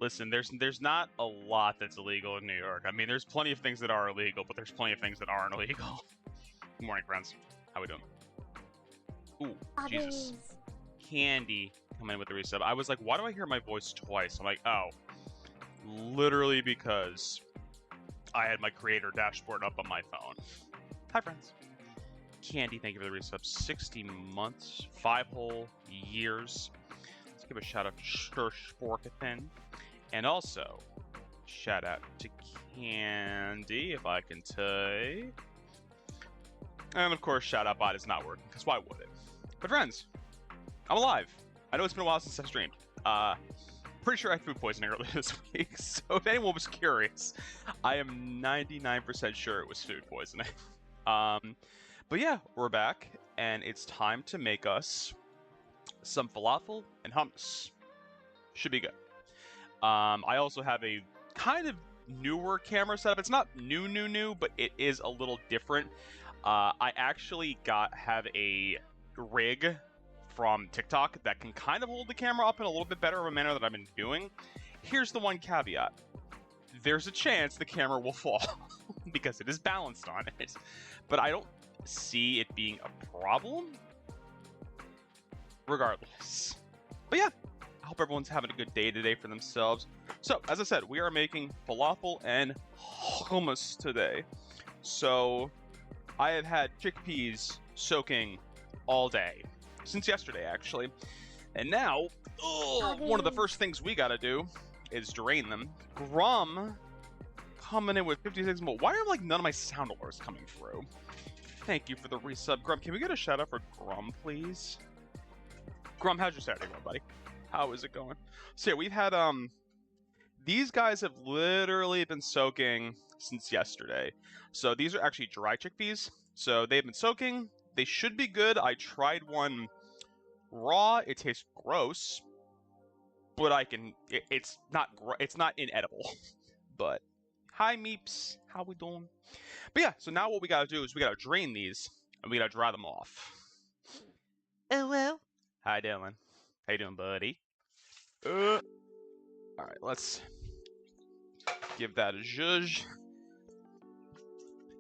Listen, there's not a lot that's illegal in New York. I mean, there's plenty of things that are illegal, but there's plenty of things that aren't illegal. Good morning, friends. How we doing? Ooh, Jesus. Candy coming in with the resub. I was like, why do I hear my voice twice? I'm like, oh, literally because I had my creator dashboard up on my phone. Hi, friends. Candy, thank you for the resub. 60 months, 5 whole years. Let's give a shout out to Sporkathin. And also, shout out to Candy, if I can say. And of course, shout out bot is not working, because why would it? But friends, I'm alive. I know it's been a while since I've streamed. Pretty sure I had food poisoning earlier this week, so if anyone was curious, I am 99% sure it was food poisoning. But yeah, we're back, and it's time to make us some falafel and hummus. Should be good. I also have a kind of newer camera setup. It's not new, but it is a little different. I actually have a rig from TikTok that can kind of hold the camera up in a little bit better of a manner than I've been doing. Here's the one caveat. There's a chance the camera will fall because it is balanced on it. But I don't see it being a problem regardless. But yeah, I hope everyone's having a good day today for themselves. So, as I said, we are making falafel and hummus today. So, I have had chickpeas soaking all day. Since yesterday, actually. And now, one of the first things we gotta do is drain them. Grum coming in with 56 more. Why are like none of my sound alerts coming through? Thank you for the resub, Grum. Can we get a shout out for Grum, please? Grum, how's your Saturday going, buddy? How is it going? So yeah, we've had these guys have literally been soaking since yesterday. So these are actually dry chickpeas. So they've been soaking. They should be good. I tried one raw. It tastes gross, but it's not inedible. But hi, Meeps. How we doing? But yeah, so now what we gotta do is we gotta drain these and we gotta dry them off. Hello. Hi, Dylan. How you doing, buddy? All right, let's give that a zhuzh.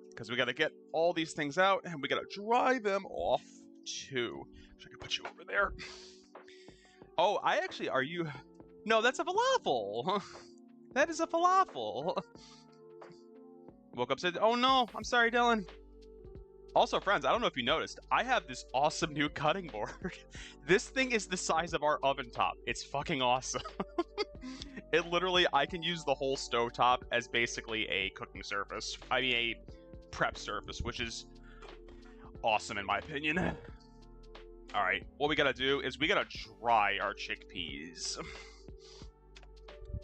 Because we gotta get all these things out, and we gotta dry them off, too. So I can put you over there. Oh, are you... No, that's a falafel! That is a falafel! Woke up, said, oh no, I'm sorry, Dylan. Also, friends, I don't know if you noticed, I have this awesome new cutting board. This thing is the size of our oven top. It's fucking awesome. It literally, I can use the whole stovetop as basically a cooking surface. I mean, a prep surface, which is awesome in my opinion. All right, what we gotta do is we gotta dry our chickpeas.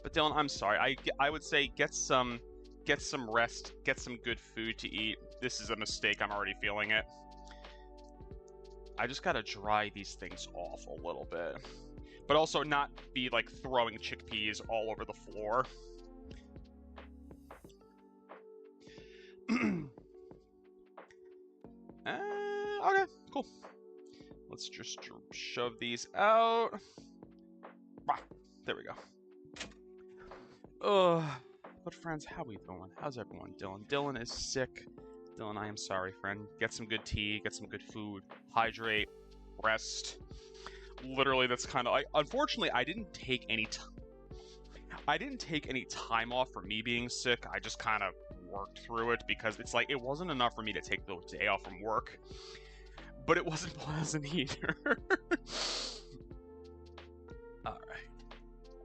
But Dylan, I'm sorry. I would say get some rest, get some good food to eat. This is a mistake. I'm already feeling it. I just gotta dry these things off a little bit, but also not be like throwing chickpeas all over the floor. Okay, cool. Let's just shove these out. There we go. But friends, how we doing? How's everyone doing? Dylan is sick. Dylan, I am sorry, friend. Get some good tea, get some good food, hydrate, rest. Literally, that's kind of... Unfortunately, I didn't take any time off for me being sick. I just kind of worked through it because it's like it wasn't enough for me to take the day off from work, but it wasn't pleasant either. All right,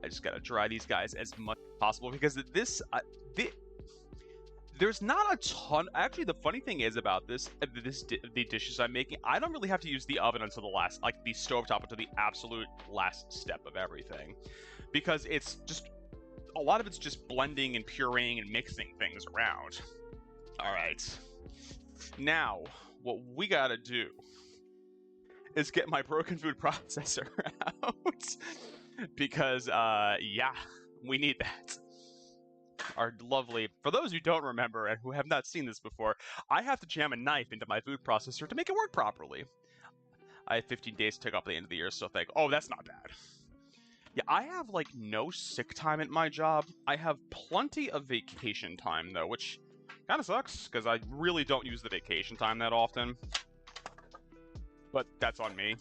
I just gotta dry these guys as much as possible because there's not a ton. Actually, the funny thing is about the dishes I'm making, I don't really have to use the oven until the last, like the stovetop until the absolute last step of everything, because it's just a lot of it's just blending and pureeing and mixing things around. All right, now what we gotta do is get my broken food processor out because yeah, we need that. Our lovely, for those who don't remember and who have not seen this before, I have to jam a knife into my food processor to make it work properly. I have 15 days to take off the end of the year, so oh, that's not bad. Yeah, I have, like, no sick time at my job. I have plenty of vacation time, though, which kind of sucks, because I really don't use the vacation time that often. But that's on me.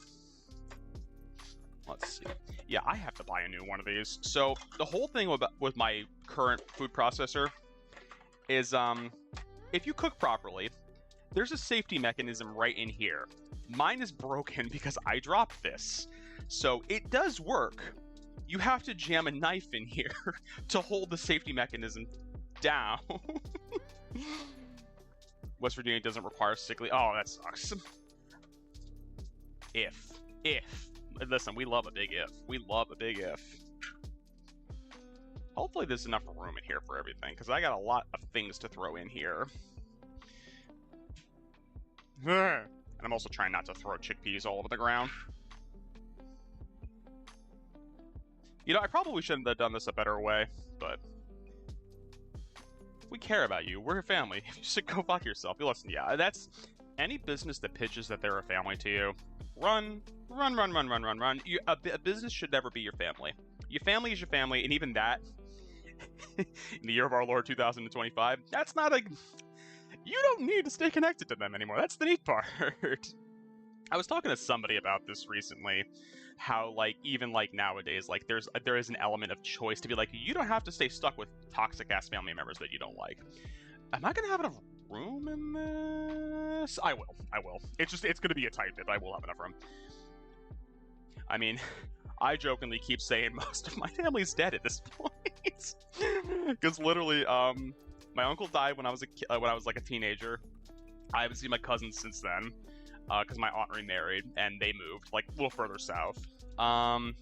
Let's see. Yeah, I have to buy a new one of these. So, the whole thing with my current food processor is, if you cook properly, there's a safety mechanism right in here. Mine is broken because I dropped this. So, it does work. You have to jam a knife in here to hold the safety mechanism down. West Virginia doesn't require sick leave. Oh, that sucks. If. Listen, we love a big if. We love a big if. Hopefully there's enough room in here for everything, because I got a lot of things to throw in here. And I'm also trying not to throw chickpeas all over the ground. You know, I probably shouldn't have done this a better way, but we care about you. We're a family. You should go fuck yourself. You listen, yeah, that's any business that pitches that they're a family to you. Run. A business should never be your family. Your family is your family, and even that, in the year of our Lord 2025, that's not a... You don't need to stay connected to them anymore. That's the neat part. I was talking to somebody about this recently, how, like, even, like, nowadays, like, there is an element of choice to be like, you don't have to stay stuck with toxic-ass family members that you don't like. Am I going to have enough room in this? I will. It's going to be a tight bit, but I will have enough room. I mean, I jokingly keep saying most of my family's dead at this point. Because literally, my uncle died when I was like a teenager. I haven't seen my cousins since then. Because my aunt remarried, and they moved, like, a little further south. All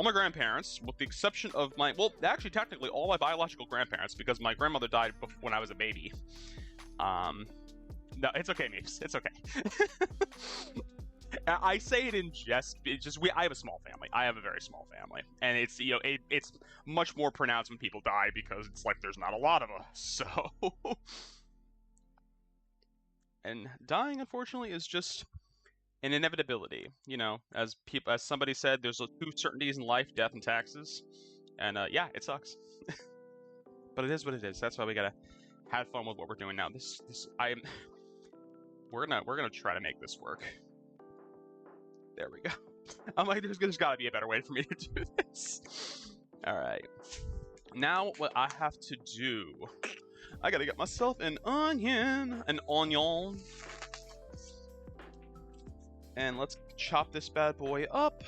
my grandparents, with the exception of my... Well, actually, technically, all my biological grandparents, because my grandmother died when I was a baby. No, it's okay, Meeps. It's okay. I say it in jest. It's just, I have a small family. I have a very small family. And it's, you know, it's much more pronounced when people die, because it's like there's not a lot of us, so... And dying, unfortunately, is just an inevitability. You know, as somebody said, there's two certainties in life: death and taxes. And yeah, it sucks. But it is what it is. That's why we gotta have fun with what we're doing now. We're gonna try to make this work. There we go. I'm like, there's gotta be a better way for me to do this. All right. Now what I have to do. I gotta get myself an onion. And let's chop this bad boy up.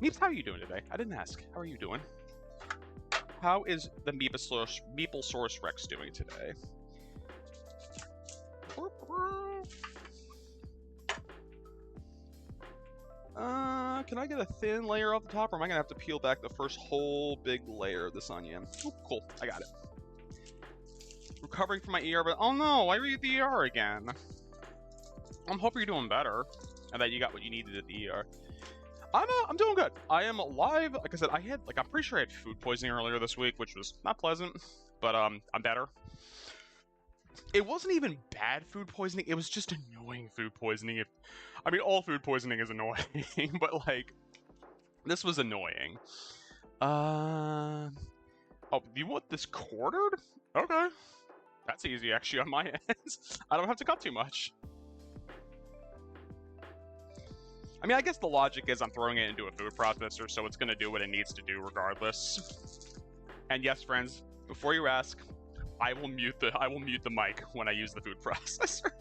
Meeps, how are you doing today? I didn't ask. How are you doing? How is the Meeplesaurus Rex doing today? Can I get a thin layer off the top, or am I gonna have to peel back the first whole big layer of this onion? Oh, cool, I got it. Recovering from my ER, but oh no, I read the ER again. I'm hoping you're doing better, and that you got what you needed at the ER. I'm doing good. I am alive. Like I said, I'm pretty sure I had food poisoning earlier this week, which was not pleasant, but I'm better. It wasn't even bad food poisoning. It was just annoying food poisoning. I mean, all food poisoning is annoying, but like, this was annoying. Oh, you want this quartered? Okay. That's easy, actually, on my end. I don't have to cut too much. I mean, I guess the logic is I'm throwing it into a food processor, so it's going to do what it needs to do regardless. And yes, friends, before you ask, I will mute the mic when I use the food processor.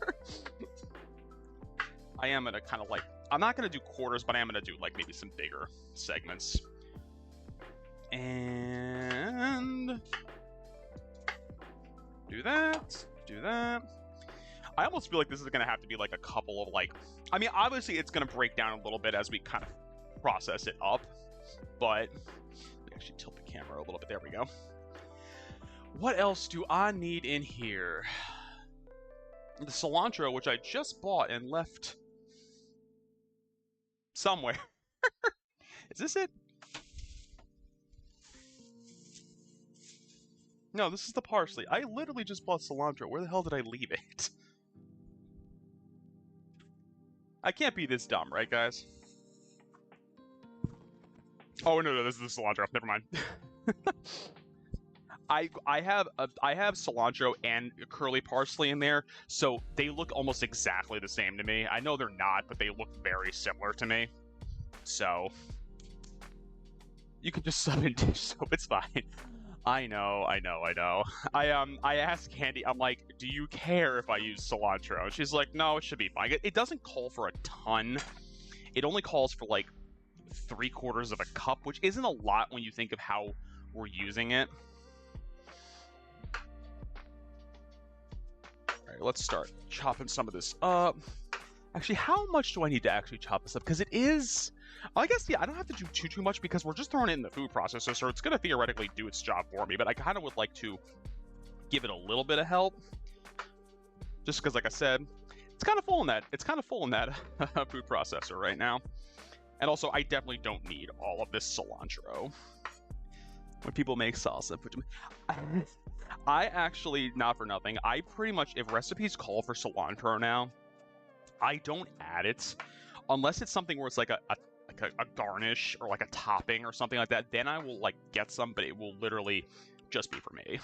I am going to kind of like... I'm not going to do quarters, but I am going to do, like, maybe some bigger segments. And... do that. I almost feel like this is going to have to be like a couple of like... I mean, obviously it's going to break down a little bit as we kind of process it up, but... Let me actually tilt the camera a little bit. There we go. What else do I need in here? The cilantro, which I just bought and left somewhere. Is this it? No, this is the parsley. I literally just bought cilantro. Where the hell did I leave it? I can't be this dumb, right, guys? Oh no, this is the cilantro. Never mind. I have cilantro and curly parsley in there, so they look almost exactly the same to me. I know they're not, but they look very similar to me. So you can just sub in dish soap. It's fine. I know. I asked Candy, I'm like, do you care if I use cilantro? And she's like, no, it should be fine. It doesn't call for a ton. It only calls for like 3/4 of a cup, which isn't a lot when you think of how we're using it. All right, let's start chopping some of this up. Actually, how much do I need to actually chop this up? Because it is, I guess, yeah, I don't have to do too much because we're just throwing it in the food processor, so it's going to theoretically do its job for me, but I kind of would like to give it a little bit of help. Just because, like I said, it's kind of full in that food processor right now. And also, I definitely don't need all of this cilantro. When people make salsa, I actually, not for nothing, I pretty much, if recipes call for cilantro now, I don't add it unless it's something where it's like a garnish or like a topping or something like that. Then I will like get some, but it will literally just be for me.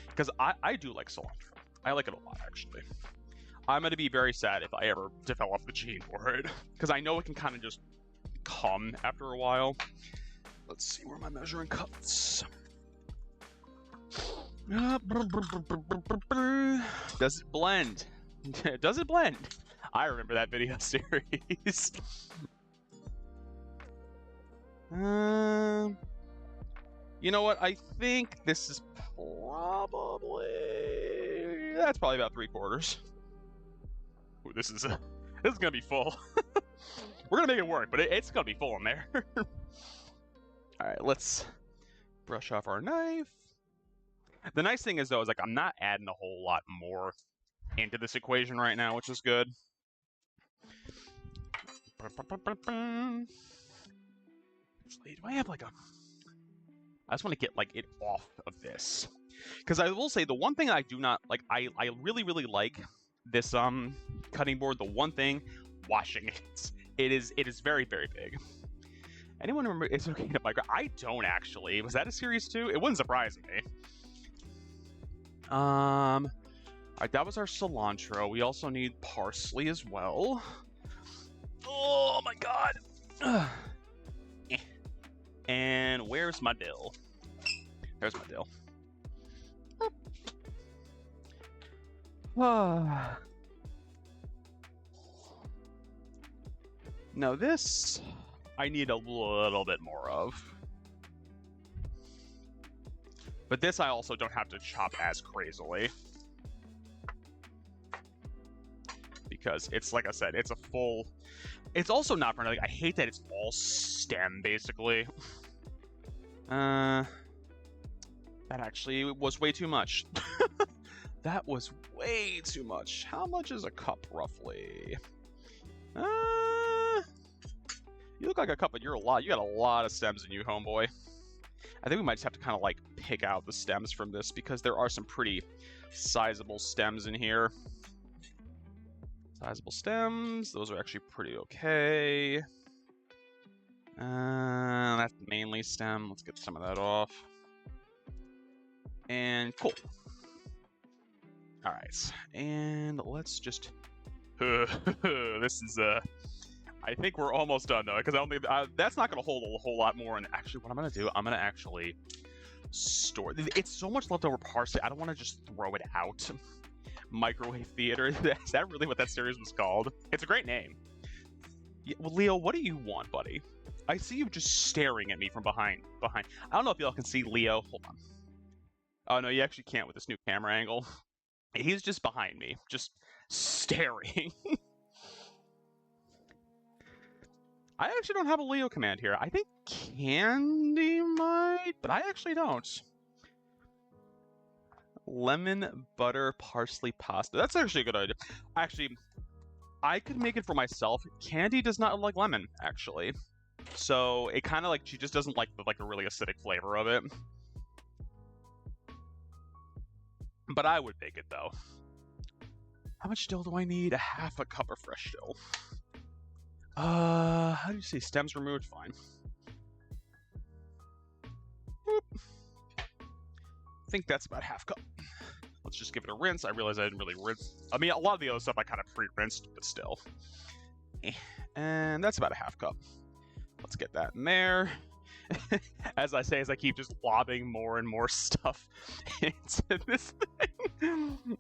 Because I do like cilantro. I like it a lot, actually. I'm going to be very sad if I ever develop the gene for it. Because I know it can kind of just come after a while. Let's see where my measuring cups. Does it blend? Does it blend? I remember that video series. You know what? I think this is probably... That's probably about 3/4. Ooh, this is gonna be full. We're gonna make it work, but it's gonna be full in there. All right, let's brush off our knife. The nice thing is, though, is like I'm not adding a whole lot more into this equation right now, which is good. Actually, do I have like a... I just want to get like it off of this. Because I will say, the one thing I do not like, I really, really like this cutting board. The one thing, washing it. It is very, very big. Anyone remember It's Okay to Migrate? I don't actually. Was that a series too? It wouldn't surprise me. All right, that was our cilantro. We also need parsley as well. Oh my god. And where's my dill? There's my dill. Now this, I need a little bit more of. But this I also don't have to chop as crazily. Because it's, like I said, it's a full... It's also not for nothing. I hate that it's all stem, basically. That actually was way too much. That was way too much. How much is a cup, roughly? You look like a cup, but you're a lot. You got a lot of stems in you, homeboy. I think we might just have to kind of, like, pick out the stems from this, because there are some pretty sizable stems in here. Sizable stems. Those are actually pretty okay. That's mainly stem. Let's get some of that off. And cool. All right. And let's just... This is... I think we're almost done, though, because I don't think... that's not going to hold a whole lot more. And actually, what I'm going to do, I'm going to actually store... It's so much leftover parsley. I don't want to just throw it out. Microwave Theater. Is that really what that series was called? It's a great name. Yeah, well, Leo, what do you want, buddy? I see you just staring at me from behind. I don't know if y'all can see Leo. Hold on. Oh, no, you actually can't with this new camera angle. He's just behind me, just staring. I actually don't have a Leo command here. I think Candy might, but I actually don't. Lemon, butter, parsley pasta. That's actually a good idea. Actually, I could make it for myself. Candy does not like lemon, actually. So it kind of like, she just doesn't like the really acidic flavor of it. But I would make it, though. How much dill do I need? A half a cup of fresh dill. How do you say? Stems removed? Fine. think that's about half cup. Let's just give it a rinse. I realized I didn't really rinse. I mean, a lot of the other stuff I kind of pre-rinsed, but still. And that's about a half cup. Let's get that in there. As I say, as I keep just lobbing more and more stuff into this thing.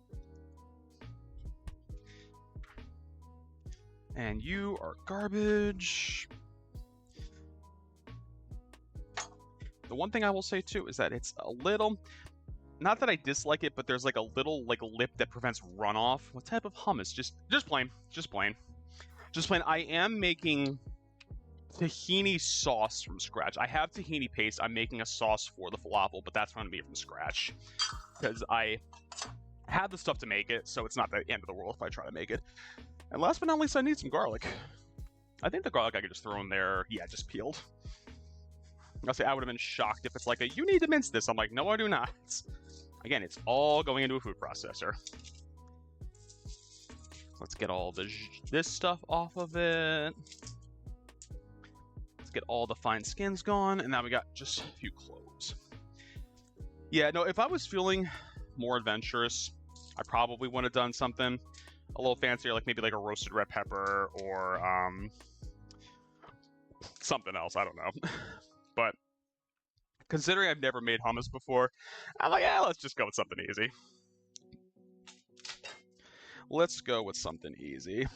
And you are garbage. The one thing I will say too is that it's a little, not that I dislike it, but there's like a little like lip that prevents runoff. What type of hummus? Just plain. I am making tahini sauce from scratch. I have tahini paste. I'm making a sauce for the falafel, but that's going to be from scratch because I had the stuff to make it, so it's not the end of the world if I try to make it. And last but not least, I need some garlic. I think the garlic I could just throw in there. Yeah, just peeled. I'll say I would have been shocked if it's like a, you need to mince this. I'm like, no, I do not. Again, it's all going into a food processor. Let's get all this stuff off of it. Let's get all the fine skins gone, and now we got just a few cloves. Yeah, no, if I was feeling more adventurous, I probably would have done something a little fancier, like maybe like a roasted red pepper or something else. I don't know. But considering I've never made hummus before, I'm like, yeah, let's just go with something easy. Let's go with something easy.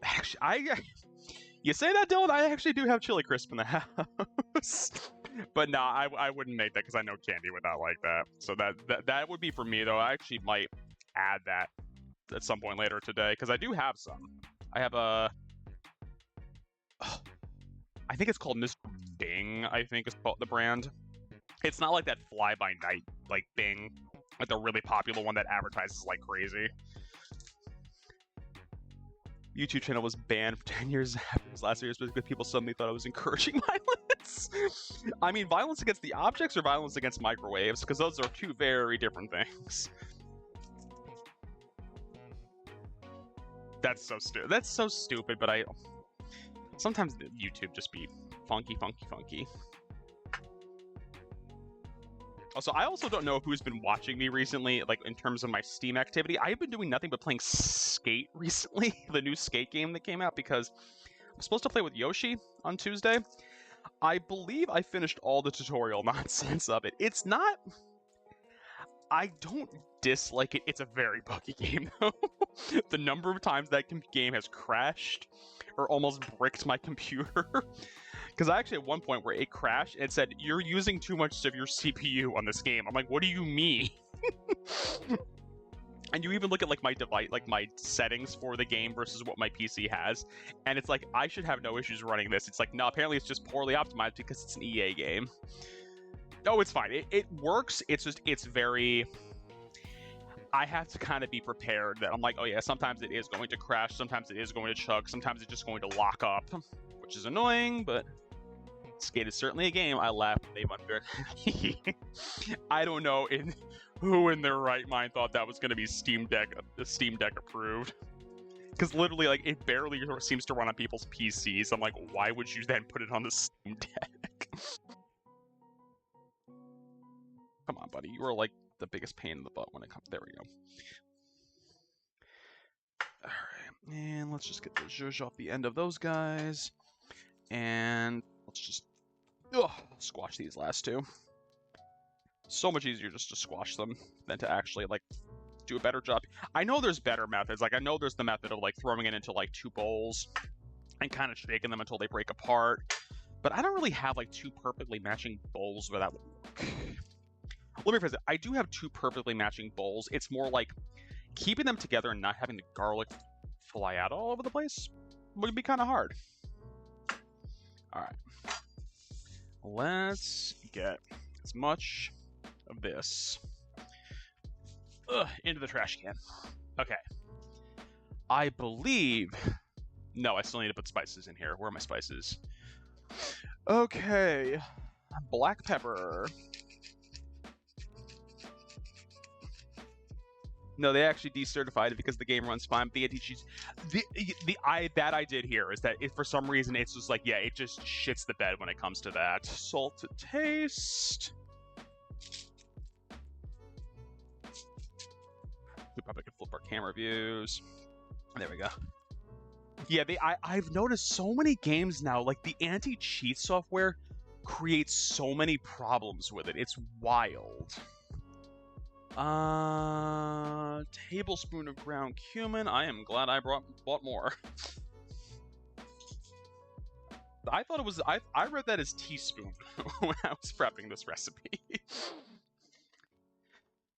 Actually, you say that, Dylan, I actually do have chili crisp in the house. But nah, I wouldn't make that because I know Candy would not like that. So that would be for me, though. I actually might add that at some point later today because I do have some. I have a... I think it's called Mr. Bing, I think is called the brand. It's not like that fly-by-night, like Bing, like the really popular one that advertises like crazy. YouTube channel was banned for 10 years after his last years because people suddenly thought I was encouraging violence. I mean, violence against the objects or violence against microwaves? Because those are two very different things. That's so stupid. That's so stupid, but sometimes YouTube just be funky. Also, I also don't know who's been watching me recently, like in terms of my Steam activity. I've been doing nothing but playing Skate recently, the new Skate game that came out, because I'm supposed to play with Yoshi on Tuesday. I believe I finished all the tutorial nonsense of it. It's not... I don't dislike it. It's a very buggy game, though. The number of times that game has crashed or almost bricked my computer. Because I actually, at one point where it crashed, and it said, you're using too much of your CPU on this game. I'm like, what do you mean? And you even look at like my device, like my settings for the game versus what my PC has, and it's like, I should have no issues running this. It's like, no, apparently it's just poorly optimized because it's an EA game. Oh, it's fine. It works. It's just, it's very... I have to kind of be prepared that I'm like, oh yeah, sometimes it is going to crash, sometimes it is going to chug, sometimes it's just going to lock up, which is annoying, but... Skate is certainly a game I laugh when they've under. I don't know who in their right mind thought that was going to be Steam Deck approved. Because literally, like, it barely seems to run on people's PCs. I'm like, why would you then put it on the Steam Deck? Come on, buddy. You are like the biggest pain in the butt when it comes. There we go. All right, and let's just get the zhuzh off the end of those guys. And let's just squash these last two. So much easier just to squash them than to actually like do a better job. I know there's better methods. Like I know there's the method of like throwing it into like two bowls and kind of shaking them until they break apart. But I don't really have like two perfectly matching bowls where that would work. Let me phrase it. I do have two perfectly matching bowls. It's more like keeping them together and not having the garlic fly out all over the place would be kind of hard. All right, let's get as much of this into the trash can. Okay, I believe... No, I still need to put spices in here. Where are my spices? Okay, black pepper. No, they actually decertified it because the game runs fine. But the anti-cheats, I did here is that for some reason it's just like, yeah, it just shits the bed when it comes to that. Salt to taste. We probably could flip our camera views. There we go. Yeah, I've noticed so many games now, like the anti-cheat software creates so many problems with it. It's wild. Tablespoon of ground cumin. I am glad I bought more. I thought it was, I read that as teaspoon when I was prepping this recipe.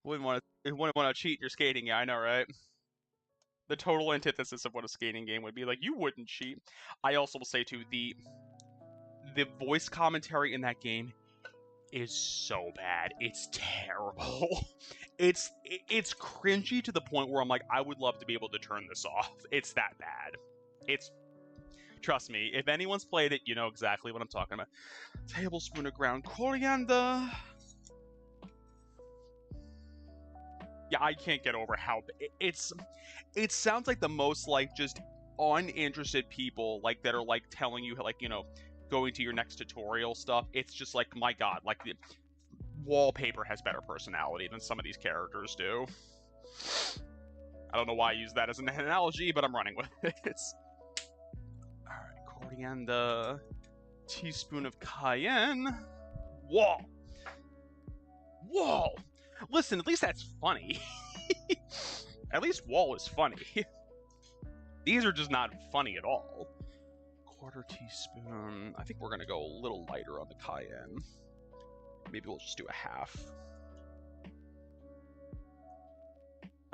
Wouldn't want to cheat in your skating, yeah, I know, right? The total antithesis of what a skating game would be. Like, you wouldn't cheat. I also will say, too, the voice commentary in that game is so bad. It's terrible. It's cringy to the point where I'm like, I would love to be able to turn this off. It's that bad. Trust me, if anyone's played it, you know exactly what I'm talking about. Tablespoon of ground coriander. Yeah, I can't get over how it sounds like the most like just uninterested people like that are like telling you like, you know, going to your next tutorial stuff. It's just like, my god, like the wallpaper has better personality than some of these characters do. I don't know why I use that as an analogy, but I'm running with it. Alright, coriander, teaspoon of cayenne. Whoa! Whoa! Listen, at least that's funny. At least Wall is funny. These are just not funny at all. Quarter teaspoon. I think we're going to go a little lighter on the cayenne. Maybe we'll just do a half.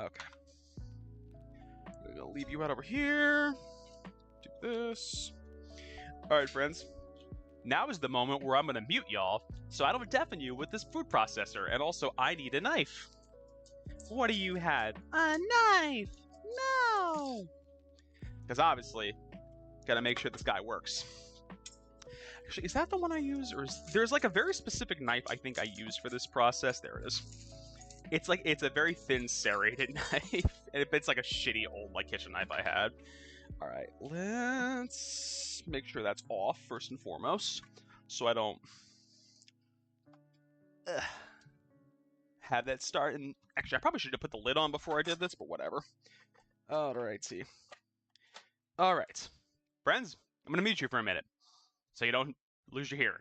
Okay. I'm going to leave you out over here. Do this. Alright, friends. Now is the moment where I'm going to mute y'all so I don't deafen you with this food processor. And also, I need a knife. What do you had? A knife! No! Because obviously, gotta make sure this guy works. Actually, is that the one I use? Or there's like a very specific knife I think I use for this process. There it is. It's like, it's a very thin serrated knife. It's like a shitty old like kitchen knife I had. Alright, let's make sure that's off first and foremost. So I don't have that start. And actually, I probably should have put the lid on before I did this, but whatever. Alright, see. Alright. Friends, I'm going to mute you for a minute so you don't lose your hearing.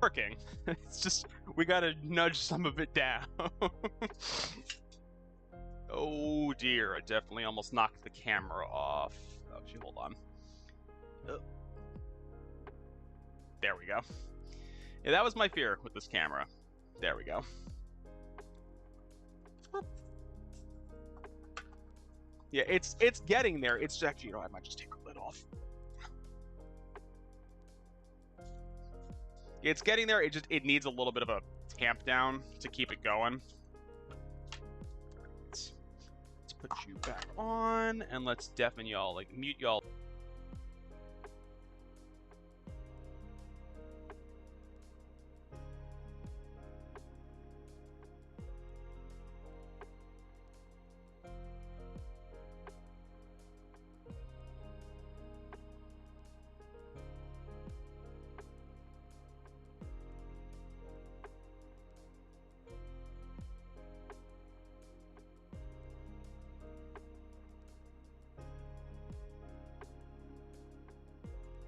Working. It's just, we gotta nudge some of it down. Oh dear, I definitely almost knocked the camera off. Oh, gee, hold on. Oh. There we go. Yeah, that was my fear with this camera. There we go. Yeah, it's getting there. It's actually, you know, I might just take the lid off. It's getting there. It needs a little bit of a tamp down to keep it going. Let's put you back on, and let's deafen y'all, like mute y'all.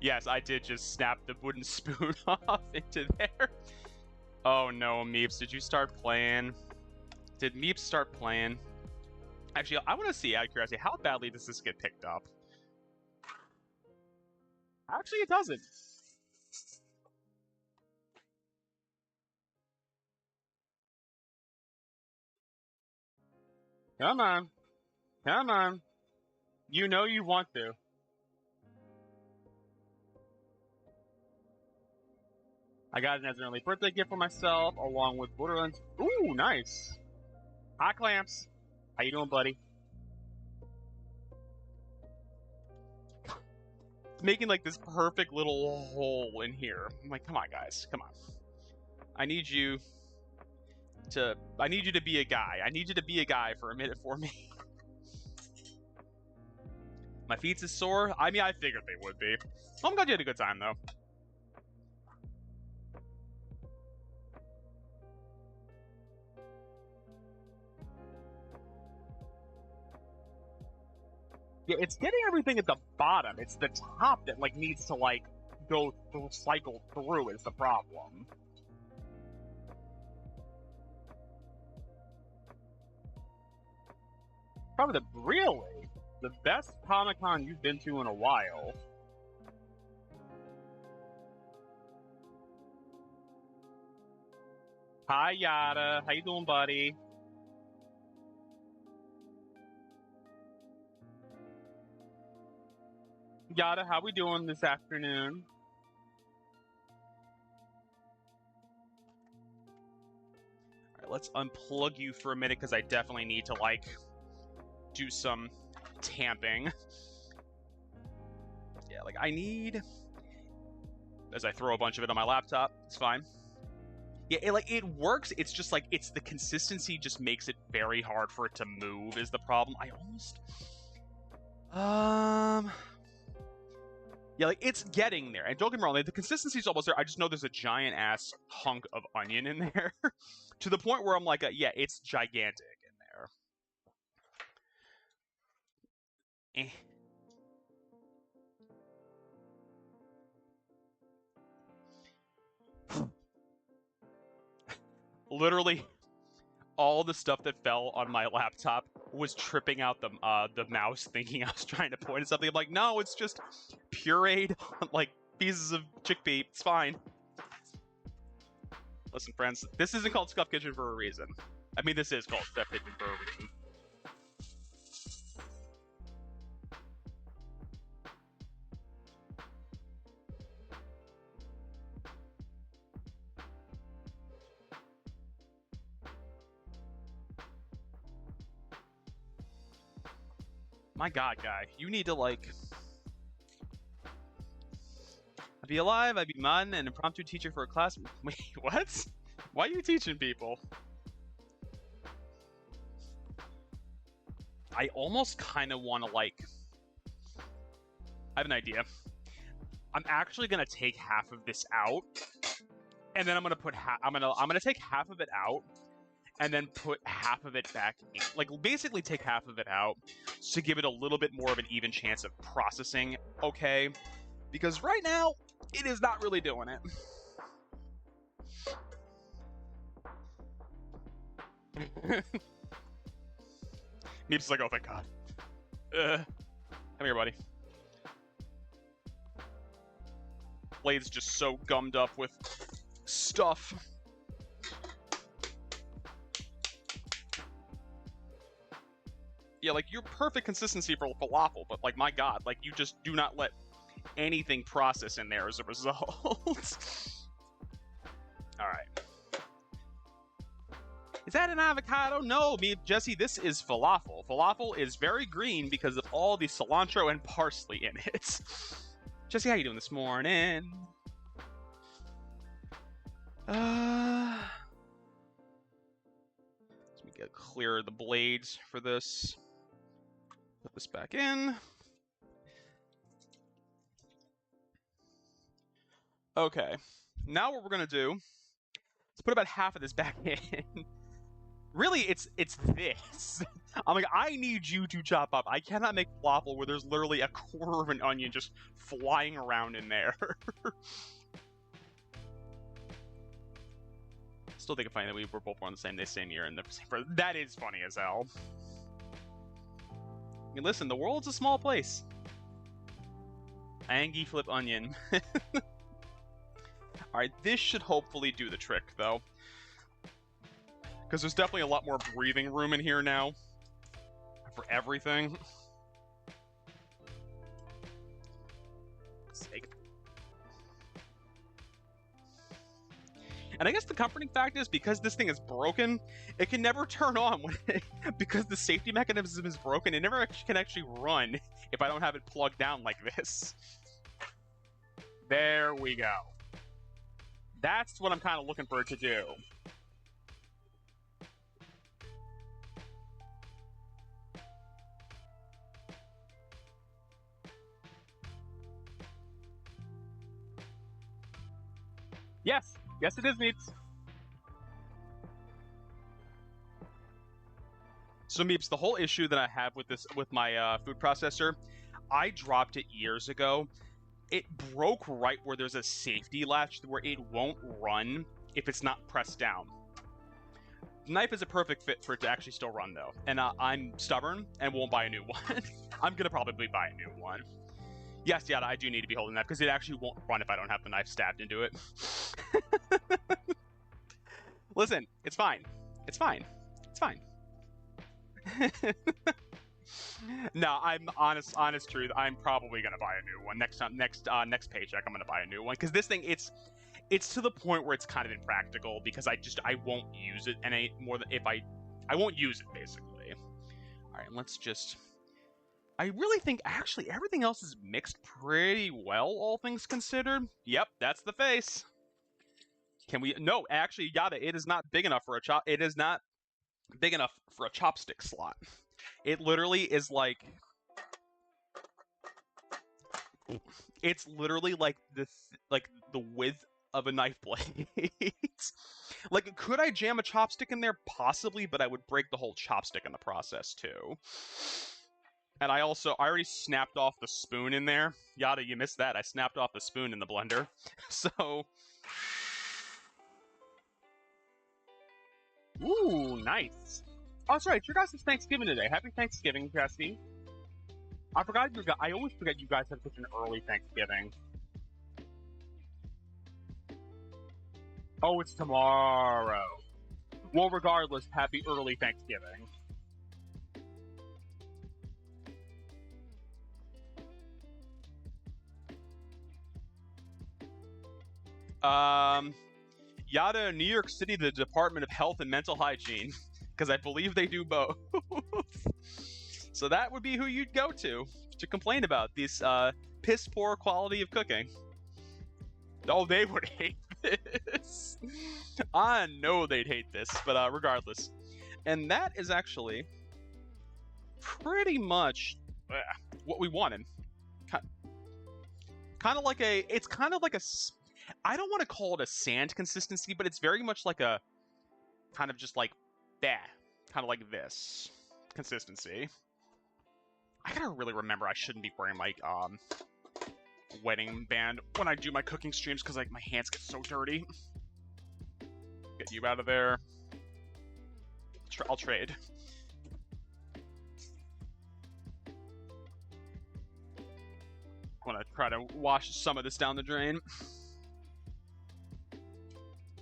Yes, I did just snap the wooden spoon off into there. Oh no, Meeps, did you start playing? Did Meeps start playing? Actually, I want to see, out of curiosity, how badly does this get picked up? Actually, it doesn't. Come on. Come on. You know you want to. I got it as an early birthday gift for myself, along with Borderlands. Ooh, nice. Hot clamps. How you doing, buddy? It's making like this perfect little hole in here. I'm like, come on, guys, come on. I need you to be a guy. I need you to be a guy for a minute for me. My feet is sore. I mean, I figured they would be. Well, I'm glad you had a good time, though. Yeah, it's getting everything at the bottom. It's the top that like needs to like go through, cycle through is the problem. Probably really the best Comic-Con you've been to in a while. Hi Yada, how you doing, buddy? Yada, how we doing this afternoon? Alright, let's unplug you for a minute because I definitely need to like do some tamping. Yeah, like I need, as I throw a bunch of it on my laptop, it's fine. Yeah, it works. It's just like it's the consistency just makes it very hard for it to move is the problem. I almost yeah, like it's getting there. And don't get me wrong, like, the consistency's almost there. I just know there's a giant ass hunk of onion in there to the point where I'm like, yeah, it's gigantic in there. Literally all the stuff that fell on my laptop was tripping out the mouse, thinking I was trying to point at something. I'm like, no, it's just pureed like pieces of chickpea. It's fine. Listen, friends, this isn't called Scuff Kitchen for a reason. I mean, this is called Scuff Kitchen for a reason. My God, guy, you need to like. I'd be alive, I'd be mine, an impromptu teacher for a class. Wait, what? Why are you teaching people? I almost kind of want to like. I have an idea. I'm actually gonna take half of this out, and then I'm gonna put I'm gonna take half of it out, and then put half of it back in. Like basically take half of it out to give it a little bit more of an even chance of processing. Okay, because right now it is not really doing it. Neep's like, oh thank God. Come here, buddy. Blade's just so gummed up with stuff. Yeah, like you're perfect consistency for falafel, but like my God, like you just do not let anything process in there as a result. All right. Is that an avocado? No, Jesse, this is falafel. Falafel is very green because of all the cilantro and parsley in it. Jesse, how you doing this morning? Let me clear the blades for this. Put this back in. Okay. Now what we're gonna do is put about half of this back in. Really, it's this. I'm like, I need you to chop up. I cannot make falafel where there's literally a quarter of an onion just flying around in there. Still think it's funny that we were both born the same day, same year, and the same. That is funny as hell. I mean, listen, the world's a small place. Angie flip onion. Alright, this should hopefully do the trick, though. Because there's definitely a lot more breathing room in here now. for everything. Sake. And I guess the comforting fact is, because this thing is broken, it can never turn on when because the safety mechanism is broken. It never can actually run if I don't have it plugged down like this. There we go. That's what I'm kind of looking for it to do. Yes, yes it is, Meeps. So Meeps, the whole issue that I have with this, with my food processor, I dropped it years ago. It broke right where there's a safety latch where it won't run if it's not pressed down. The knife is a perfect fit for it to actually still run though, and I'm stubborn and won't buy a new one. I'm gonna probably buy a new one. Yes, Yada, I do need to be holding that because it actually won't run if I don't have the knife stabbed into it. Listen, it's fine. It's fine. It's fine. No, I'm honest truth. I'm probably gonna buy a new one next paycheck. I'm gonna buy a new one because this thing, it's to the point where it's kind of impractical because I won't use it any more than if I won't use it basically. All right, let's just. I really think actually everything else is mixed pretty well, all things considered. Yep, that's the face. Can we? No, actually, Yada, it is not big enough for a chop. It is not big enough for a chopstick slot. It literally is like. It's literally like the width of a knife blade. Like, could I jam a chopstick in there? Possibly, but I would break the whole chopstick in the process too. And I already snapped off the spoon in there. Yada, you missed that. I snapped off the spoon in the blender. So. Ooh, nice. Oh, that's right. It's your guys' Thanksgiving today. Happy Thanksgiving, Jesse. I always forget you guys have such an early Thanksgiving. Oh, it's tomorrow. Well, regardless, happy early Thanksgiving. Yada, New York City, the Department of Health and Mental Hygiene, because I believe they do both. So that would be who you'd go to complain about this piss poor quality of cooking. Oh, they would hate this. I know they'd hate this, but regardless. And that is actually pretty much what we wanted. Kind of like it's kind of like a, I don't want to call it a sand consistency, but it's very much like a, kind of just like that, kind of like this consistency. I gotta really remember I shouldn't be wearing my wedding band when I do my cooking streams because like my hands get so dirty. Get you out of there. I'll trade. I'm gonna try to wash some of this down the drain.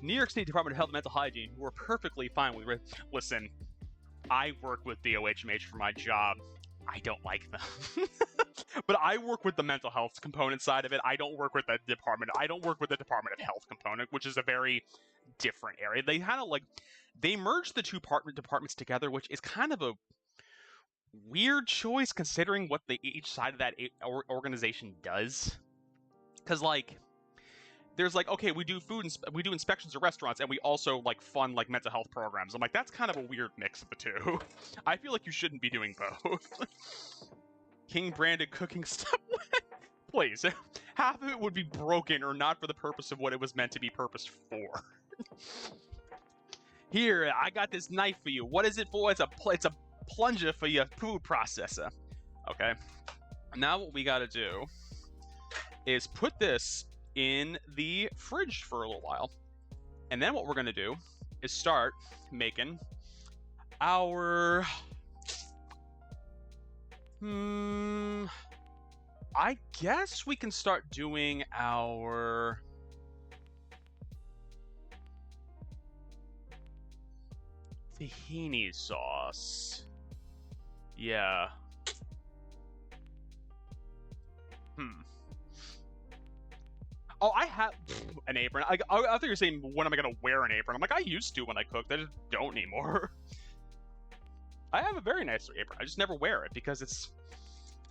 New York State Department of Health and Mental Hygiene were perfectly fine with. Listen, I work with DOHMH for my job. I don't like them. But I work with the mental health component side of it. I don't work with the department. I don't work with the Department of Health component, which is a very different area. They kind of like, they merged the two departments together, which is kind of a weird choice considering what each side of that organization does. Because like, there's like, okay, we do we do inspections of restaurants, and we also like fund like mental health programs. I'm like, that's kind of a weird mix of the two. I feel like you shouldn't be doing both. King branded cooking stuff. Please, half of it would be broken or not for the purpose of what it was meant to be purposed for. Here, I got this knife for you. What is it for? It's a plunger for your food processor. Okay. Now what we gotta do is put this in the fridge for a little while. And then what we're gonna do is start making our I guess we can start doing our tahini sauce. Yeah. Oh, I have an apron. I thought you were saying, when am I going to wear an apron? I'm like, I used to when I cooked. I just don't anymore. I have a very nice apron. I just never wear it because it's...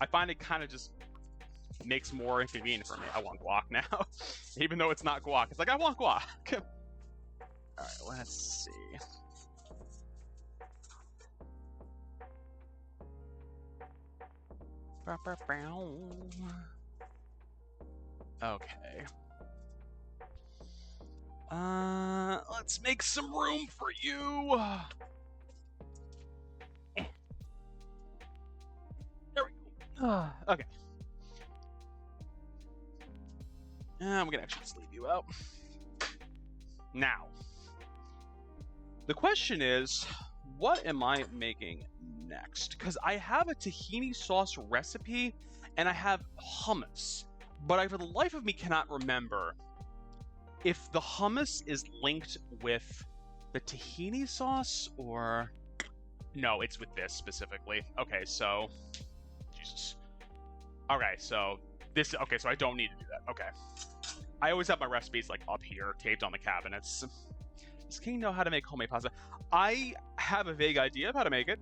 I find it kind of just makes more inconvenient for me. I want guac now. Even though it's not guac. It's like, I want guac. Alright, let's see. Okay. Let's make some room for you. There we go. Okay. I'm gonna actually just leave you out. Now, the question is, what am I making next? Because I have a tahini sauce recipe and I have hummus, but I for the life of me cannot remember if the hummus is linked with the tahini sauce or... No, it's with this specifically. Okay, so... Jesus. Okay, so... this... Okay, so I don't need to do that. Okay. I always have my recipes, like, up here, taped on the cabinets. Does King know how to make homemade pasta? I have a vague idea of how to make it.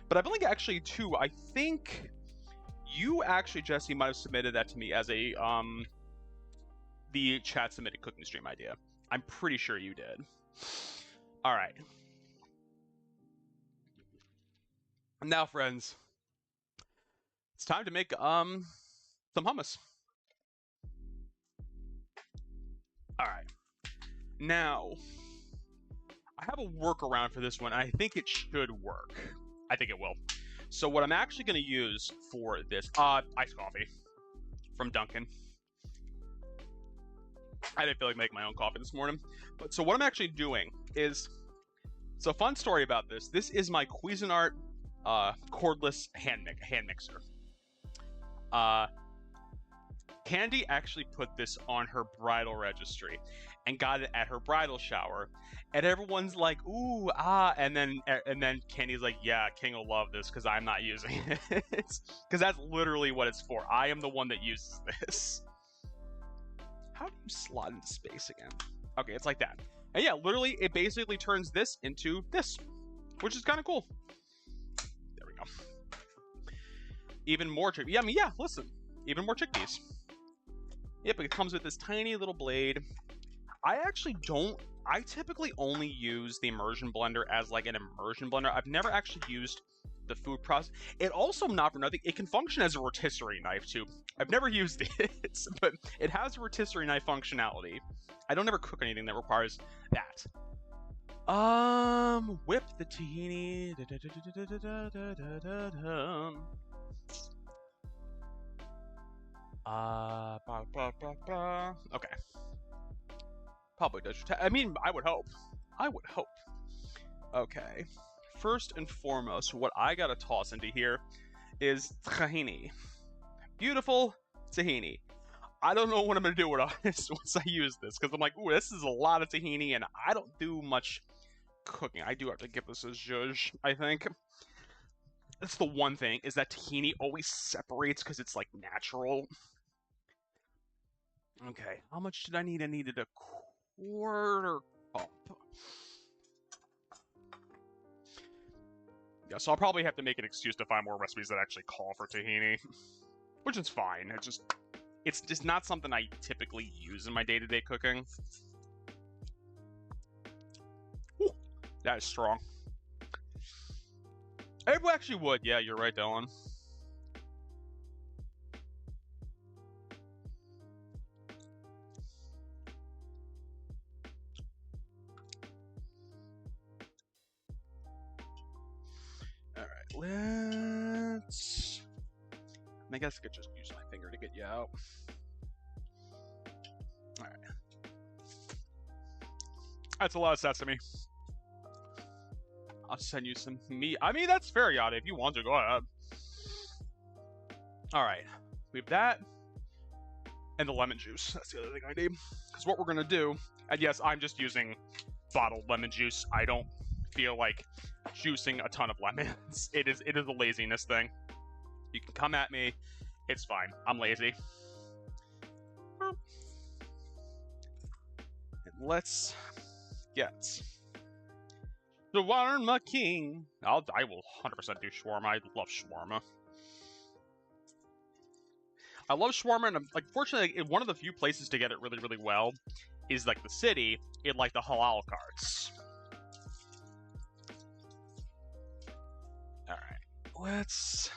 But I've only actually two. I think you actually, Jesse, might have submitted that to me as a, the chat submitted cooking stream idea. I'm pretty sure you did. All right. Now, friends, it's time to make, some hummus. All right. Now, I have a workaround for this one. I think it should work. I think it will. So what I'm actually going to use for this, iced coffee from Dunkin'. I didn't feel like making my own coffee this morning. But so what I'm actually doing is, so fun story about this. This is my Cuisinart cordless hand mixer. Candy actually put this on her bridal registry and got it at her bridal shower, and everyone's like, ooh, and then Candy's like, yeah, King will love this because I'm not using it. Because that's literally what it's for. I am the one that uses this. How do you slot into space again? Okay, it's like that. And yeah, literally, it basically turns this into this, which is kind of cool. There we go. Even more chickpeas. Yeah, I mean, yeah, listen. Even more chickpeas. Yep, it comes with this tiny little blade. I typically only use the immersion blender as like an immersion blender. I've never actually used the food process. It also, not for nothing, it can function as a rotisserie knife too. I've never used it, but it has a rotisserie knife functionality. I don't ever cook anything that requires that. Whip the tahini. Okay. Probably does. I mean, I would hope. I would hope. Okay. First and foremost, what I gotta toss into here is tahini. Beautiful tahini. I don't know what I'm gonna do with this once I use this, because I'm like, ooh, this is a lot of tahini, and I don't do much cooking. I do have to give this a zhuzh, I think. That's the one thing, is that tahini always separates because it's like natural. Okay, how much did I need? I needed a quarter cup. Yeah, so I'll probably have to make an excuse to find more recipes that actually call for tahini, which is fine. It's just not something I typically use in my day-to-day cooking. Ooh, that is strong. I actually would. Yeah, you're right, Dylan. Let's... I guess I could just use my finger to get you out. Alright. That's a lot of sesame. I'll send you some meat. I mean, that's fair, Yada. If you want to, go ahead. Alright. We have that. And the lemon juice. That's the other thing I need. Because what we're going to do... And yes, I'm just using bottled lemon juice. I don't feel like juicing a ton of lemons. It is a laziness thing. You can come at me. It's fine. I'm lazy. And let's get Shawarma King. I will 100% do shawarma. I love shawarma. I love shawarma, and like, fortunately, one of the few places to get it really, really well is like the city in like the halal carts. All right, let's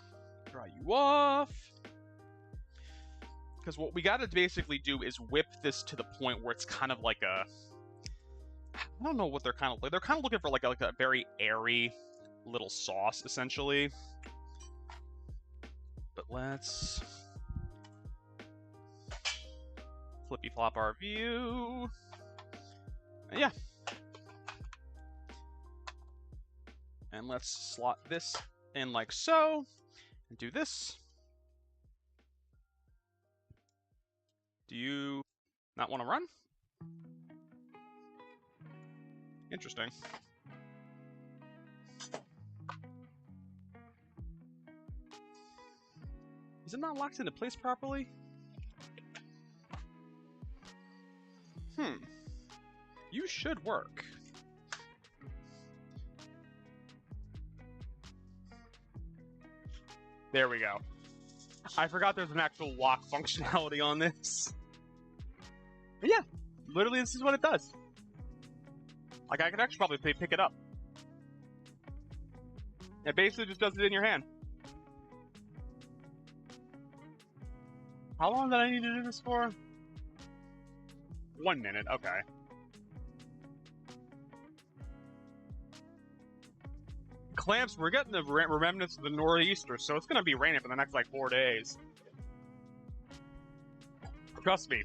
dry you off. Because what we got to basically do is whip this to the point where it's kind of like a, I don't know what they're kind of like. They're kind of looking for like a very airy little sauce, essentially. But let's flippy flop our view. And yeah. And let's slot this in like so, and do this. Do you not want to run? Interesting. Is it not locked into place properly? You should work. There we go. I forgot there's an actual lock functionality on this. But yeah, literally this is what it does. Like, I could actually probably pick it up. It basically just does it in your hand. How long did I need to do this for? 1 minute, okay. Clamps, we're getting the remnants of the nor'easter, so it's gonna be raining for the next like 4 days. Trust me,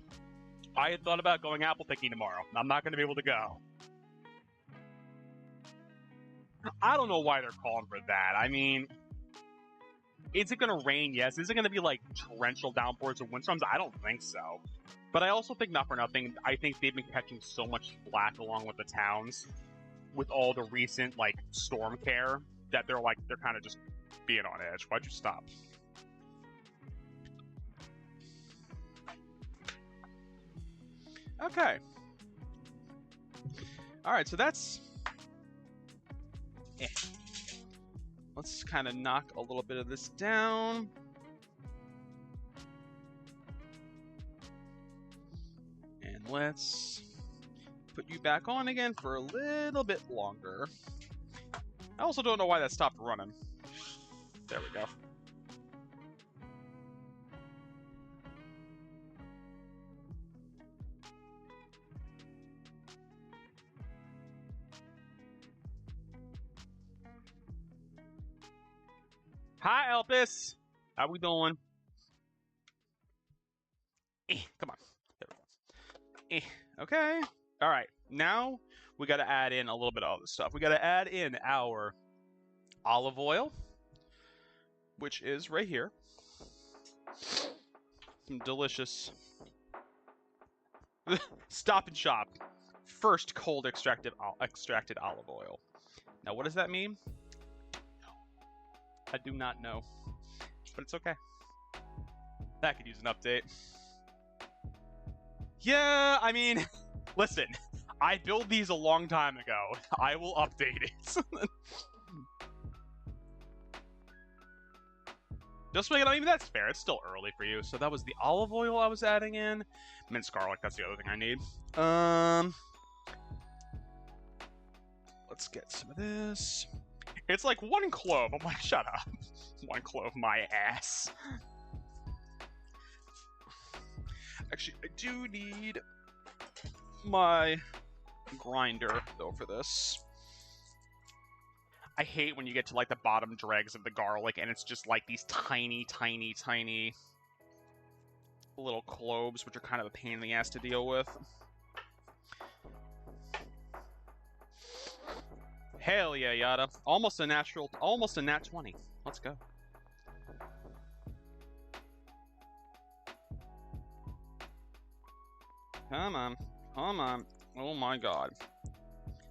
I had thought about going apple picking tomorrow. I'm not gonna be able to go. I don't know why they're calling for that. I mean, is it gonna rain? Yes. Is it gonna be like torrential downpours or windstorms? I don't think so. But I also think, not for nothing, I think they've been catching so much flack along with the towns with all the recent like storm care that they're kind of just being on edge. Why'd you stop? Okay. All right, so that's Let's kind of knock a little bit of this down. And let's put you back on again for a little bit longer. I also don't know why that stopped running. There we go. Hi, Elpis. How we doing? Come on. There we go. Okay. All right. Now we got to add in a little bit of other stuff. We got to add in our olive oil, which is right here. Some delicious Stop and Shop. First cold extracted olive oil. Now, what does that mean? I do not know, but it's okay. That could use an update. Yeah, I mean, listen, I built these a long time ago. I will update it. Just make it, I mean, that's fair. It's still early for you. So that was the olive oil I was adding in. Minced garlic, that's the other thing I need. Let's get some of this. It's like 1 clove. I'm like, shut up. 1 clove, my ass. Actually, I do need my grinder, though, for this. I hate when you get to, like, the bottom dregs of the garlic, and it's just, like, these tiny, tiny, tiny little cloves, which are kind of a pain in the ass to deal with. Hell yeah, Yada. Almost a nat 20. Let's go. Come on. Come on. Oh my god.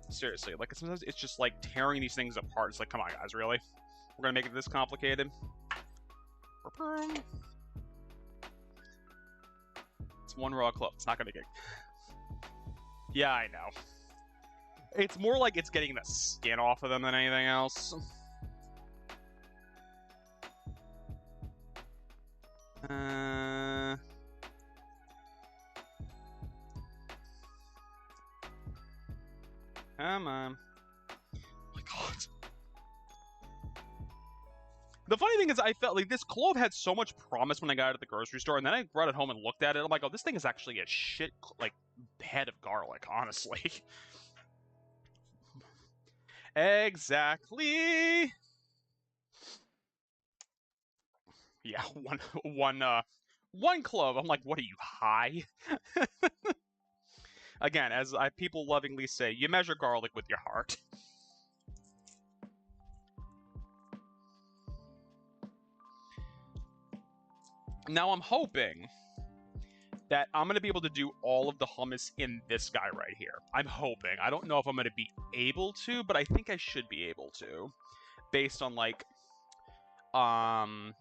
Seriously, like, sometimes it's just, like, tearing these things apart. It's like, come on, guys, really? We're gonna make it this complicated? It's one raw clove. It's not gonna get... Yeah, I know. It's more like it's getting the skin off of them than anything else. Come on. Oh my god. The funny thing is, I felt like this clove had so much promise when I got it at the grocery store, and then I brought it home and looked at it. I'm like, oh, this thing is actually a shit, like, head of garlic, honestly. Exactly. Yeah, one clove. I'm like, what are you, high? Again, as people lovingly say, you measure garlic with your heart. Now I'm hoping that I'm going to be able to do all of the hummus in this guy right here. I'm hoping. I don't know if I'm going to be able to, but I think I should be able to. Based on, like,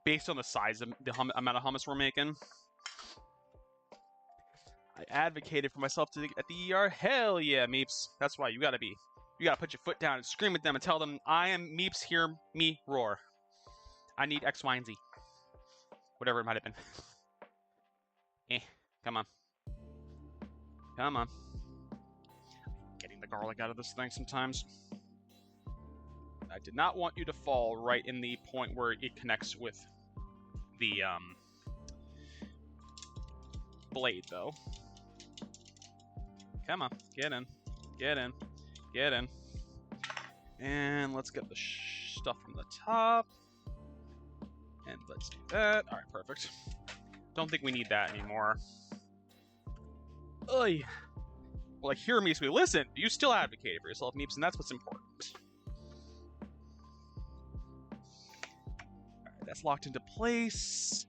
based on the size of the amount of hummus we're making. I advocated for myself to at the ER. Hell yeah, Meeps. That's why you gotta put your foot down and scream at them and tell them, I am Meeps, hear me roar. I need X, Y, and Z. Whatever it might have been. Come on. Come on. Getting the garlic out of this thing sometimes. I did not want you to fall right in the point where it connects with the blade, though. Come on, get in, get in, get in. And let's get the stuff from the top. And let's do that. All right, perfect. Don't think we need that anymore. Oy. Well, like, hear me, so we listen. You still advocated for yourself, Meeps, and that's what's important. All right, that's locked into place.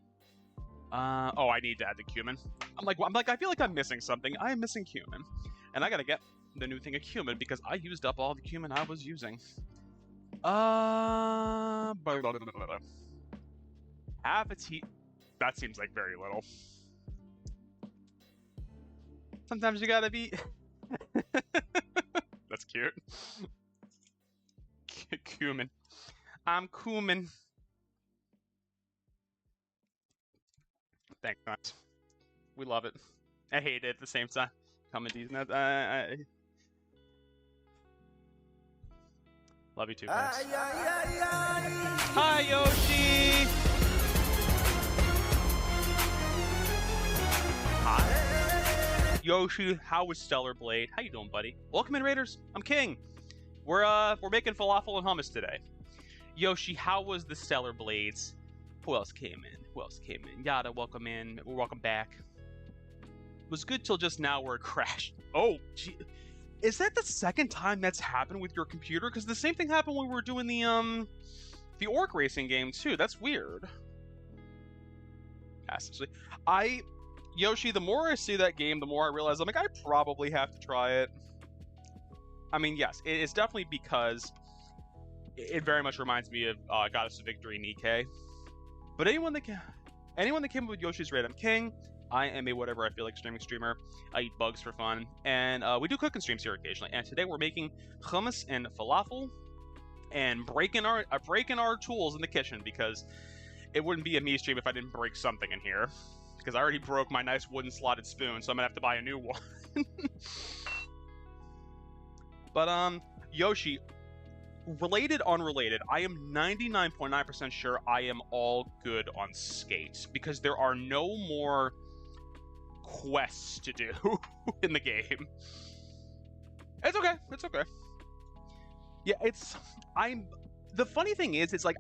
Oh, I need to add the cumin. I'm like, I feel like I'm missing something. I am missing cumin. And I gotta get the new thing of cumin because I used up all the cumin I was using. Half a tea. That seems like very little. Sometimes you gotta be... That's cute. Cumin. I'm cumin. Thanks, guys. We love it. I hate it at the same time. Comedies. Love you too, thanks. Hi, Yoshi! Hi. Yoshi, how was Stellar Blade? How you doing, buddy? Welcome in, Raiders. I'm King. We're making falafel and hummus today. Yoshi, how was the Stellar Blades? Who else came in? Who else came in? Yada, welcome in. Welcome back. It was good till just now where it crashed. Oh, gee. Is that the second time that's happened with your computer? Because the same thing happened when we were doing the orc racing game too. That's weird. Actually, Yoshi, the more I see that game, the more I realize I'm like, I probably have to try it. I mean, yes, it's definitely because it very much reminds me of Goddess of Victory Nikkei. But anyone that came up with Yoshi's Raid, I'm King. I am a whatever I feel like streamer. I eat bugs for fun, and we do cooking streams here occasionally. And today we're making hummus and falafel, and breaking our tools in the kitchen because it wouldn't be a me stream if I didn't break something in here. Because I already broke my nice wooden slotted spoon, so I'm gonna have to buy a new one. But Yoshi, related, unrelated, I am 99.9% sure I am all good on Skate because there are no more quests to do in the game. It's okay. It's okay. Yeah, the funny thing is, it's like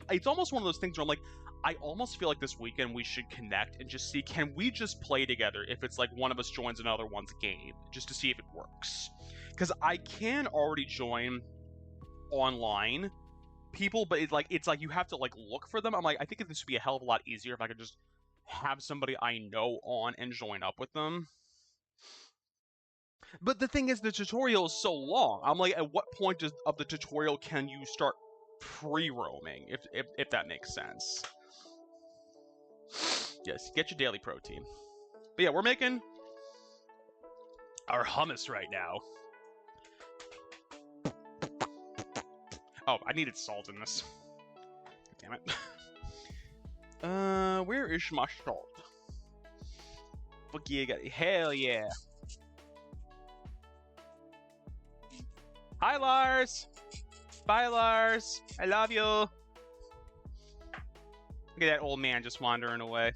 it's almost one of those things where I'm like, I almost feel like this weekend we should connect and just see, can we just play together if it's like one of us joins another one's game, just to see if it works. Because I can already join online people, but it's like you have to like look for them. I'm like, I think this would be a hell of a lot easier if I could just have somebody I know on and join up with them. But the thing is, the tutorial is so long. I'm like, at what point of the tutorial can you start free-roaming, if that makes sense? Yes, get your daily protein. But yeah, we're making our hummus right now. Oh, I needed salt in this. Damn it. Where is my salt? Fuck yeah, hell yeah. Hi, Lars. Bye, Lars. I love you. Look at that old man just wandering away.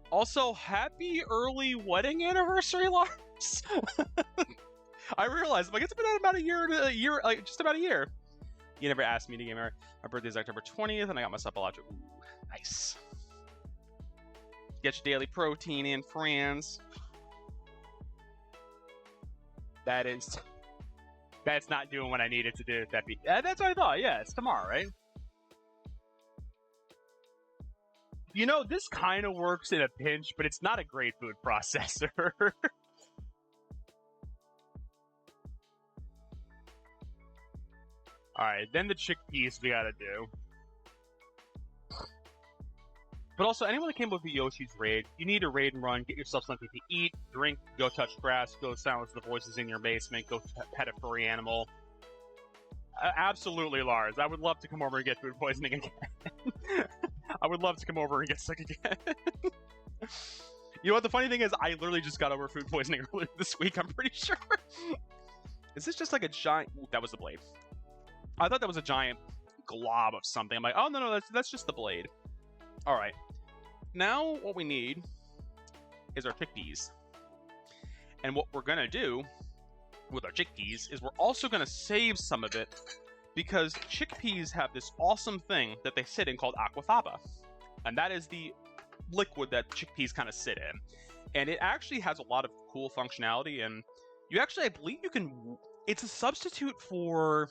Also, happy early wedding anniversary, Lars. I realized, like, it's been about a year, like, just about a year. You never asked me to get married. My birthday is October 20th, and I got myself a lot of... Ooh, nice. Get your daily protein in, friends. That's not doing what I needed to do. That's what I thought. Yeah, it's tomorrow, right? You know, this kind of works in a pinch, but it's not a great food processor. Alright, then the chickpeas we gotta do. But also, anyone that came up with Yoshi's Raid, you need to raid and run, get yourself something to eat, drink, go touch grass, go silence the voices in your basement, go pet a furry animal. Absolutely, Lars. I would love to come over and get food poisoning again. I would love to come over and get sick again. You know what? The funny thing is, I literally just got over food poisoning earlier this week, I'm pretty sure. Is this just like a giant... Ooh, that was the blade. I thought that was a giant glob of something. I'm like, oh, no, that's just the blade. All right. Now what we need is our chickpeas. And what we're going to do with our chickpeas is we're also going to save some of it because chickpeas have this awesome thing that they sit in called aquafaba. And that is the liquid that chickpeas kind of sit in. And it actually has a lot of cool functionality. And you actually, I believe you can... It's a substitute for...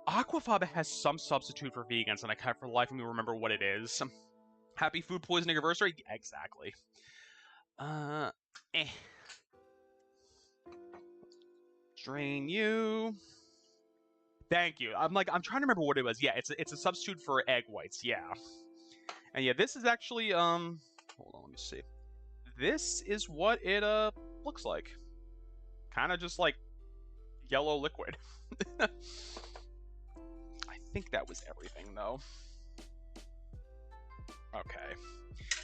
Aquafaba has some substitute for vegans, and I can't for the life of me remember what it is. Happy food poisoning anniversary? Exactly. Drain you. Thank you. I'm trying to remember what it was. Yeah, it's a substitute for egg whites. Yeah. And yeah, this is actually hold on, let me see. This is what it looks like. Kind of just like yellow liquid. I think that was everything, though. Okay.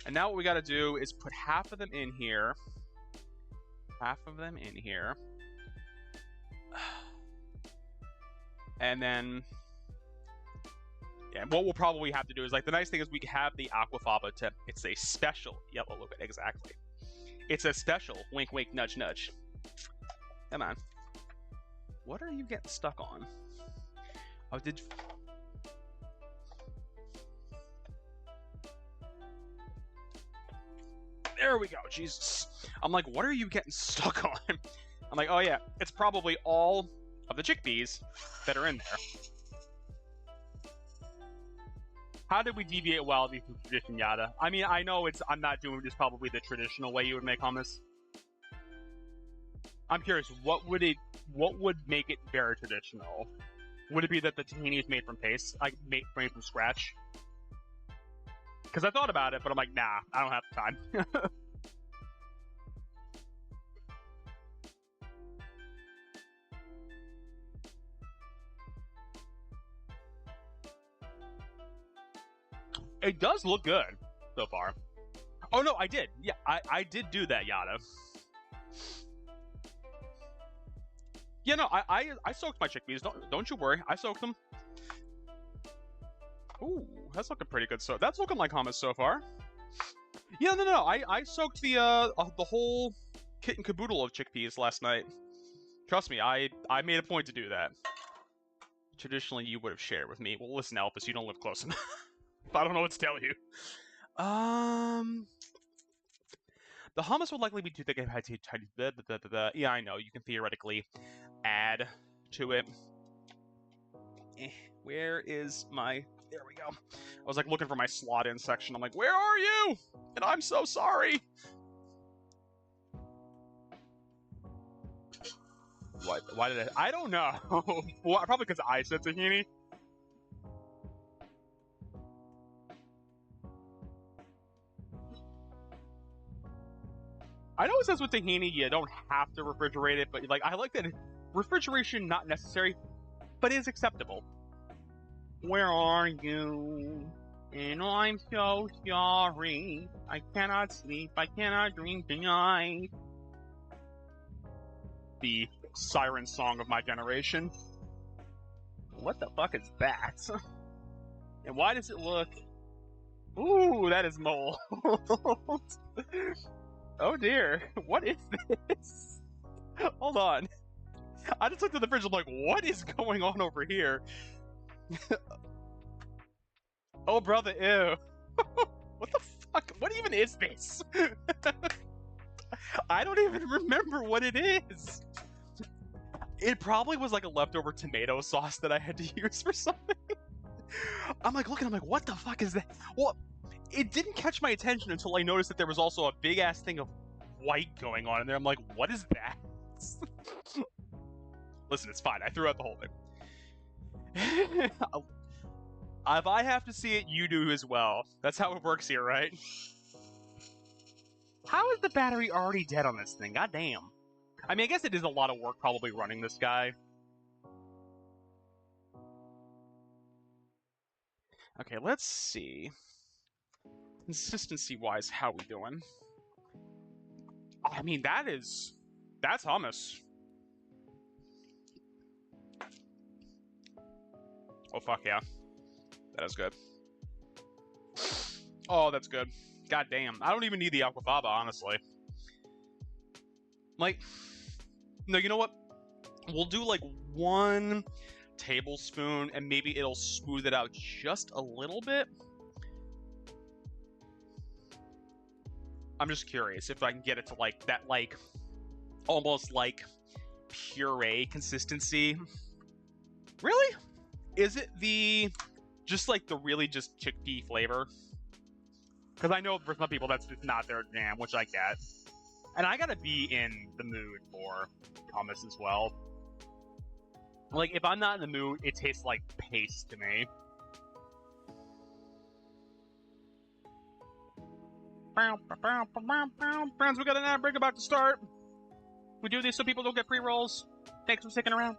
And now what we got to do is put half of them in here. Half of them in here. And then... Yeah, what we'll probably have to do is, like, the nice thing is we have the aquafaba to... It's a special yellow liquid, exactly. It's a special wink, wink, nudge, nudge. Come on. What are you getting stuck on? Oh, did... There we go, Jesus. I'm like, what are you getting stuck on? I'm like, oh yeah, it's probably all of the chickpeas that are in there. How did we deviate wildly from tradition, Yada? I mean, I know I'm not doing this probably the traditional way you would make hummus. I'm curious, what would make it very traditional? Would it be that the tahini is made from paste, like made from scratch? Because I thought about it, but I'm like, nah, I don't have the time. It does look good so far. Oh no, I did. Yeah, I did do that, Yada. Yeah, no, I soaked my chickpeas. Don't you worry, I soaked them. Ooh, that's looking pretty good. So that's looking like hummus so far. Yeah, no. I soaked the whole kit and caboodle of chickpeas last night. Trust me, I made a point to do that. Traditionally, you would have shared with me. Well, listen, Elpis, you don't live close enough. I don't know what to tell you. The hummus would likely be too thick. Yeah, I know. You can theoretically add to it. Where is my... There we go. I was like looking for my slot in section. I'm like, where are you? And I'm so sorry. What? Why did I don't know. Well, probably because I said tahini. I know it says with tahini you don't have to refrigerate it, but like I like that refrigeration not necessary, but is acceptable. Where are you? And I'm so sorry. I cannot sleep. I cannot dream tonight. The siren song of my generation. What the fuck is that? And why does it look... Ooh, that is mold. Oh dear. What is this? Hold on. I just looked at the fridge, I'm like, what is going on over here? Oh, brother, ew. What the fuck? What even is this? I don't even remember what it is. It probably was like a leftover tomato sauce that I had to use for something. I'm like looking, I'm like, what the fuck is that? Well, it didn't catch my attention until I noticed that there was also a big ass thing of white going on in there. I'm like, what is that? Listen, it's fine. I threw out the whole thing. If I have to see it, you do as well. That's how it works here, right? How is the battery already dead on this thing? God damn. I mean, I guess it is a lot of work probably running this guy. Okay, let's see. Consistency-wise, how we doing? I mean, that's hummus. Oh, fuck yeah. That is good. Oh, that's good. God damn. I don't even need the aquafaba, honestly. Like, no, you know what? We'll do like 1 tablespoon and maybe it'll smooth it out just a little bit. I'm just curious if I can get it to like that, like almost like puree consistency. Really? Is it the just like the really just chickpea flavor? Because I know for some people that's just not their jam, which I get. And I gotta be in the mood for hummus as well. Like, if I'm not in the mood, it tastes like paste to me. Friends, we got an ad break about to start. We do this so people don't get pre-rolls. Thanks for sticking around.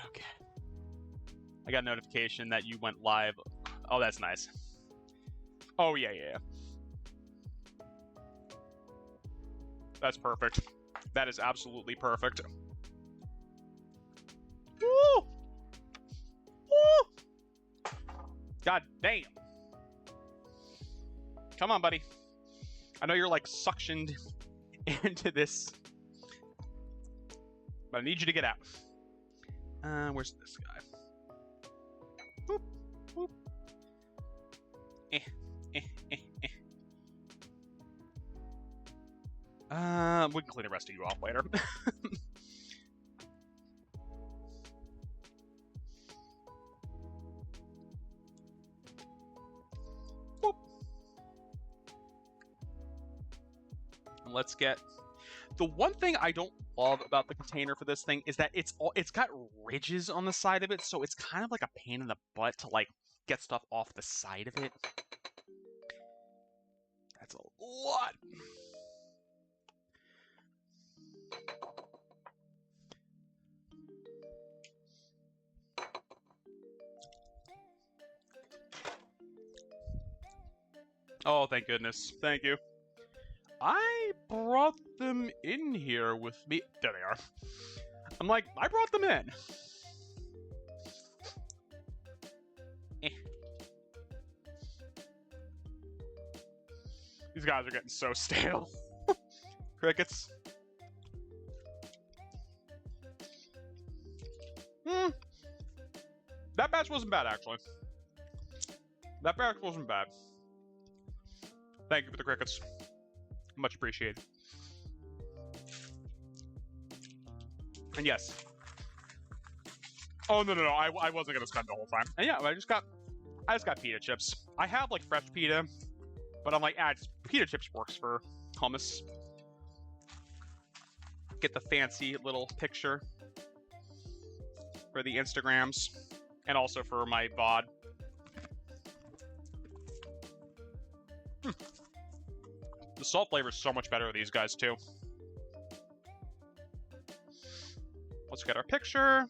Okay. I got a notification that you went live. Oh, that's nice. Oh, yeah. That's perfect. That is absolutely perfect. Woo! Woo! God damn. Come on, buddy. I know you're like suctioned into this, but I need you to get out. Where's this guy? Boop, boop. We can clean the rest of you off later. Boop. And let's get... The one thing I don't love about the container for this thing is that it's got ridges on the side of it, so it's kind of like a pain in the butt to like get stuff off the side of it. That's a lot. Oh, thank goodness. Thank you. I brought them in here with me. There they are. I'm like, I brought them in. These guys are getting so stale. Crickets. That batch wasn't bad, actually. That batch wasn't bad. Thank you for the crickets. Much appreciated. And yes. Oh, no. I wasn't going to spend the whole time. And yeah, I just got pita chips. I have, like, fresh pita. But I'm like, pita chips works for hummus. get the fancy little picture for the Instagrams and also for my VOD. The salt flavor is so much better with these guys too. Let's get our picture.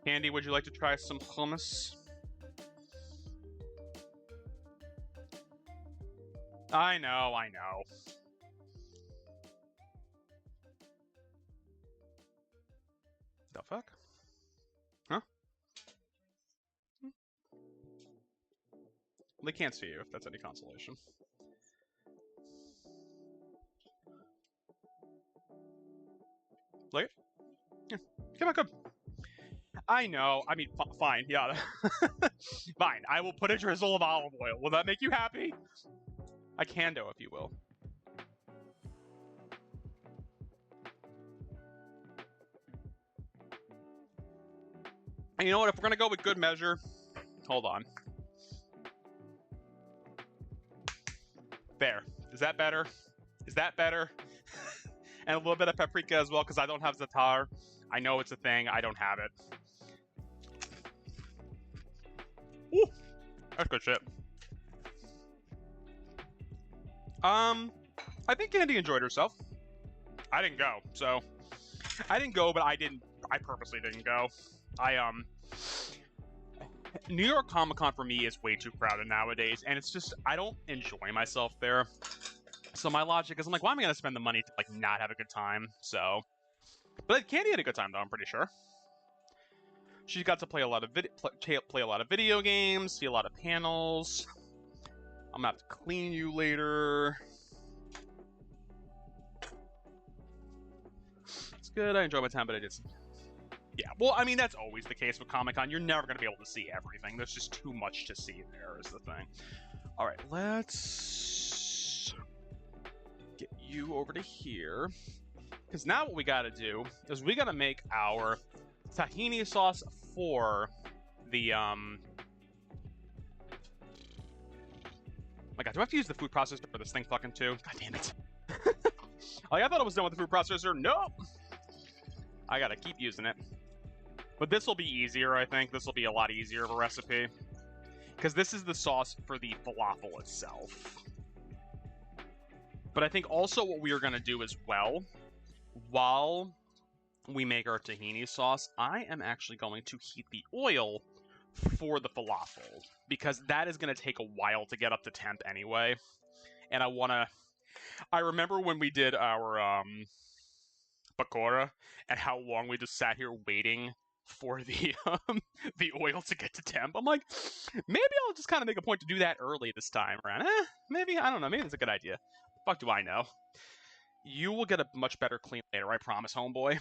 Andy, would you like to try some hummus? I know. The fuck? Huh? They can't see you, if that's any consolation. Like it? Yeah. Come on, good. I know. I mean, fine. Yeah. Fine. I will put a drizzle of olive oil. Will that make you happy? A cando, if you will. And you know what? If we're going to go with good measure, hold on. There. Is that better? Is that better? And a little bit of paprika as well, because I don't have za'atar. I know it's a thing. I don't have it. Ooh, that's good shit. I think Candy enjoyed herself. I didn't go, so I didn't go, but I purposely didn't go. New York Comic Con for me is way too crowded nowadays, and it's just I don't enjoy myself there. So my logic is, I'm like, why am I gonna spend the money to like not have a good time? So, but Candy had a good time though. I'm pretty sure. She got to play a lot of video games, see a lot of panels. I'm gonna have to clean you later. It's good. I enjoy my time, but I did some... Yeah, well, I mean, that's always the case with Comic-Con. You're never going to be able to see everything. There's just too much to see there is the thing. All right, let's get you over to here. Because now what we got to do is we got to make our tahini sauce for the... My God, do I have to use the food processor for this thing fucking too? God damn it. Like, I thought I was done with the food processor. Nope. I gotta keep using it. But this will be easier, I think. This will be a lot easier of a recipe. Because this is the sauce for the falafel itself. But I think also what we are going to do as well, while we make our tahini sauce, I am actually going to heat the oil for the falafel. Because that is going to take a while to get up to temp anyway. And I remember when we did our pakora and how long we just sat here waiting for the the oil to get to temp. I'm like, maybe I'll just kind of make a point to do that early this time around. Maybe, I don't know, maybe it's a good idea. The fuck do I know? You will get a much better clean later, I promise, homeboy.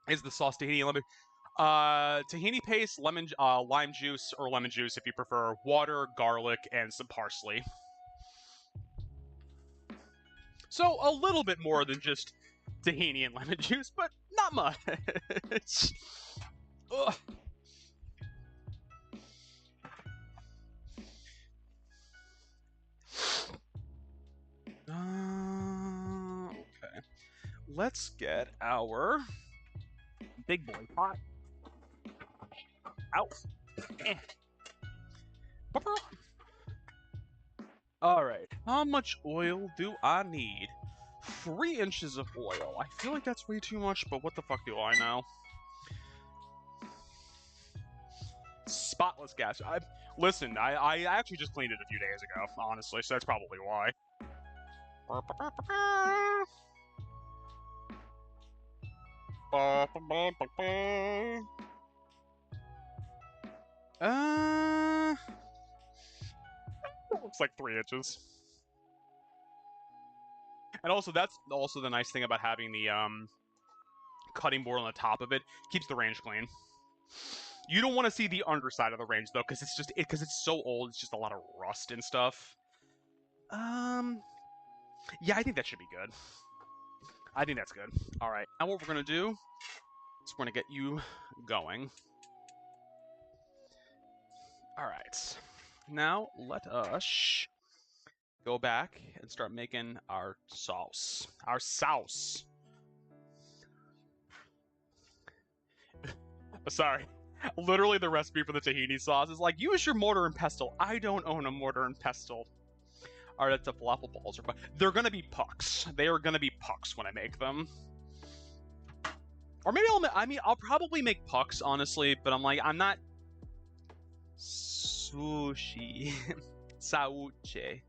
Is the sauce tahini lemon? Tahini paste, lime juice, or lemon juice if you prefer, water, garlic, and some parsley. So a little bit more than just tahini and lemon juice, but not much. Ugh. Okay. Let's get our big boy pot out. Alright, how much oil do I need? 3 inches of oil. I feel like that's way too much, but what the fuck do I know? Spotless gas. Listen, I actually just cleaned it a few days ago, honestly, so that's probably why. Looks like 3 inches. And also, that's also the nice thing about having the cutting board on the top of it. Keeps the range clean. You don't want to see the underside of the range though, because it's just it's so old. It's just a lot of rust and stuff. Yeah, I think that should be good. I think that's good. All right, now what we're gonna do So we're gonna get you going. All right. Now let us go back and start making our sauce. Our sauce. Sorry. Literally the recipe for the tahini sauce is like, use your mortar and pestle. I don't own a mortar and pestle. All right, that's the falafel balls. They're going to be pucks. They are going to be pucks when I make them. Or maybe I'll probably make pucks, honestly, but I'm not... Sushi. Sauche.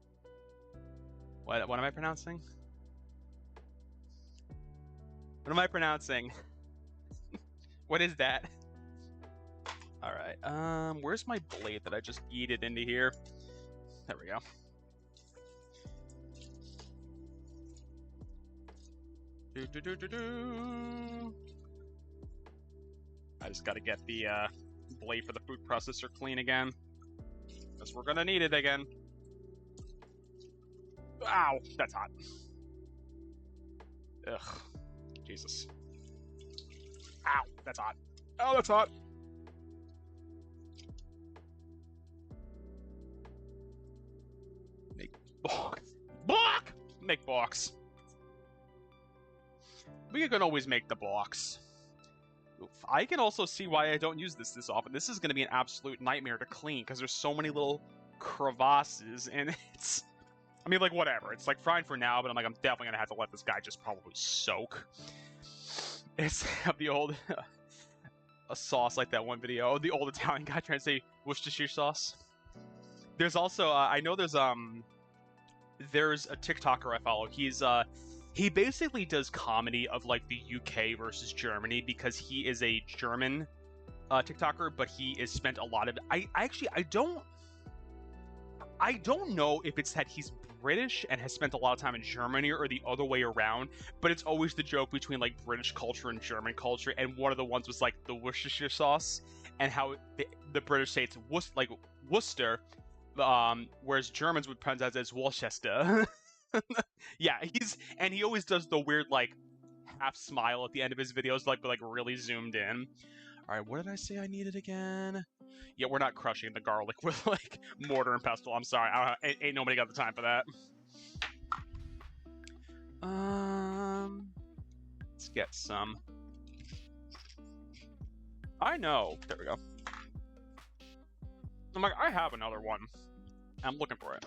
What am I pronouncing? What am I pronouncing? What is that? All right. Where's my blade that I just yeeted into here? There we go. I just got to get the blade for the food processor clean again, because we're gonna need it again. Ow, that's hot. Ugh, Jesus. Ow, that's hot. Oh, that's hot. Make box. Block! Make box. We can always make the box. Oof. I can also see why I don't use this often. This is going to be an absolute nightmare to clean because there's so many little crevasses, and it's... I mean, like, whatever. It's, like, fine for now, but I'm definitely going to have to let this guy just probably soak. It's the old... a sauce like that one video. The old Italian guy trying to say Worcestershire sauce. There's also... I know there's a TikToker I follow. He basically does comedy of, like, the UK versus Germany because he is a German TikToker, but he has spent a lot of... I don't know if it's that he's British and has spent a lot of time in Germany or the other way around, but it's always the joke between, like, British culture and German culture, and one of the ones was, like, the Worcestershire sauce, and how the British say it's Worcester, whereas Germans would pronounce it as Worcester. Yeah, he always does the weird, like, half smile at the end of his videos, like really zoomed in. All right, what did I say I needed again? Yeah, we're not crushing the garlic with, like, mortar and pestle. I'm sorry, ain't nobody got the time for that. Let's get some. I know. There we go. I'm like, I have another one. I'm looking for it.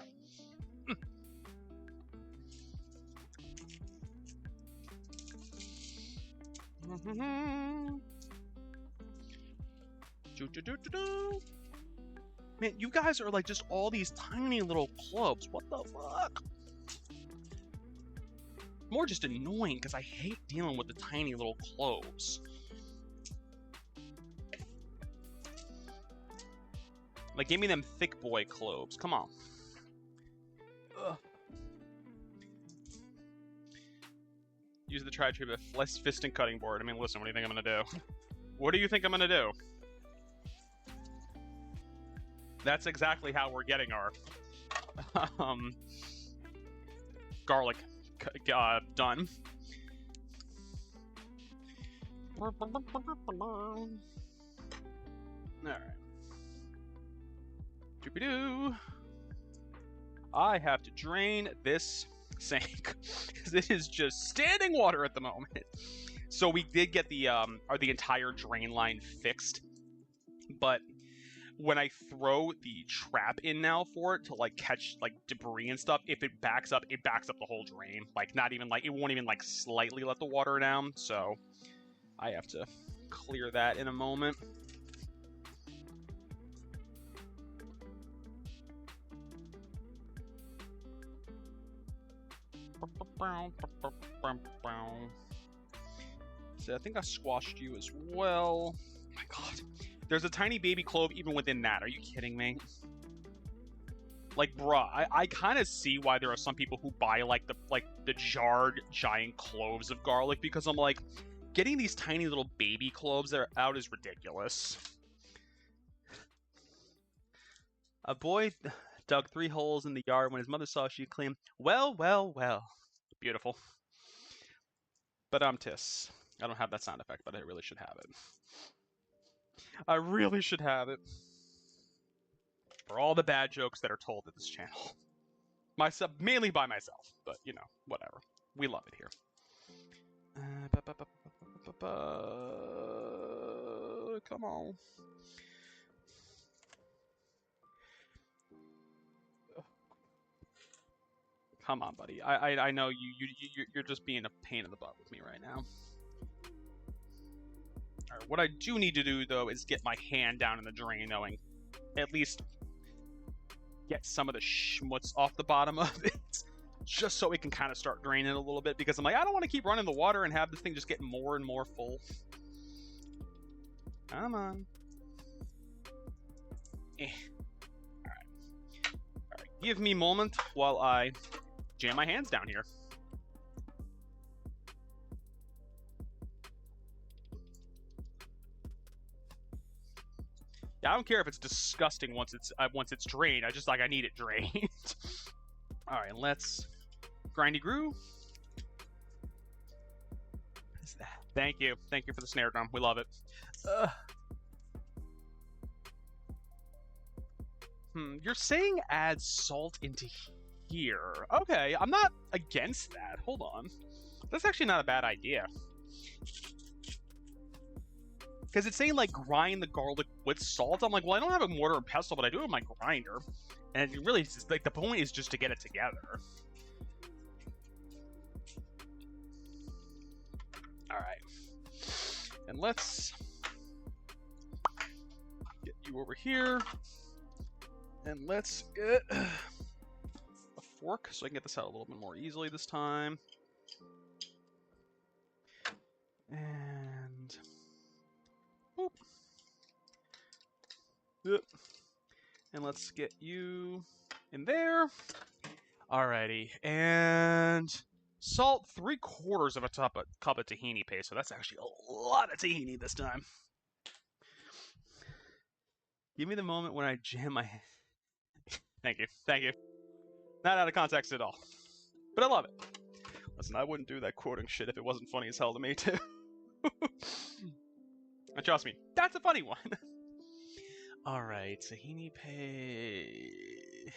Man, you guys are like just all these tiny little cloves. What the fuck? More just annoying because I hate dealing with the tiny little cloves. Like, give me them thick boy cloves. Come on. Ugh. Use the tri-tree with less fist and cutting board. I mean, listen, what do you think I'm gonna do? What do you think I'm gonna do? That's exactly how we're getting our garlic done. Alright. Doopy-doo. I have to drain this sink because it is just standing water at the moment. So we did get the entire drain line fixed, but when I throw the trap in now for it to, like, catch, like, debris and stuff, if it backs up the whole drain. Like, not even, like, it won't even, like, slightly let the water down. So I have to clear that in a moment. So I think I squashed you as well. Oh my god. There's a tiny baby clove even within that. Are you kidding me? Like, bruh, I kind of see why there are some people who buy, like, the jarred giant cloves of garlic, because I'm like, getting these tiny little baby cloves out is ridiculous. A boy dug 3 holes in the yard when his mother saw she clean. Well, well, well. Beautiful. But tis. I don't have that sound effect, but I really should have it. I really should have it. For all the bad jokes that are told at this channel. Mainly by myself, but, you know, whatever. We love it here. Come on. Come on, buddy. I know you're just being a pain in the butt with me right now. All right, what I do need to do though is get my hand down in the drain, knowing at least get some of the schmutz off the bottom of it, just so it can kind of start draining a little bit. Because I'm like, I don't want to keep running the water and have this thing just get more and more full. Come on. All right. Give me a moment while I jam my hands down here. Yeah, I don't care if it's disgusting once it's drained. I need it drained. All right, let's grindy groove. What is that? Thank you for the snare drum. We love it. You're saying add salt into here. Okay, I'm not against that. Hold on. That's actually not a bad idea. Because it's saying, like, grind the garlic with salt. I'm like, well, I don't have a mortar and pestle, but I do have my grinder. And it really, just, like, the point is just to get it together. All right. And let's get you over here. And let's get a fork so I can get this out a little bit more easily this time. And boop. Yep. And let's get you in there. Alrighty. And salt 3/4 of a cup of tahini paste. So that's actually a lot of tahini this time. Give me the moment when I jam my... Thank you. Not out of context at all. But I love it. Listen, I wouldn't do that quoting shit if it wasn't funny as hell to me, too. And trust me, that's a funny one. Alright, tahini paste.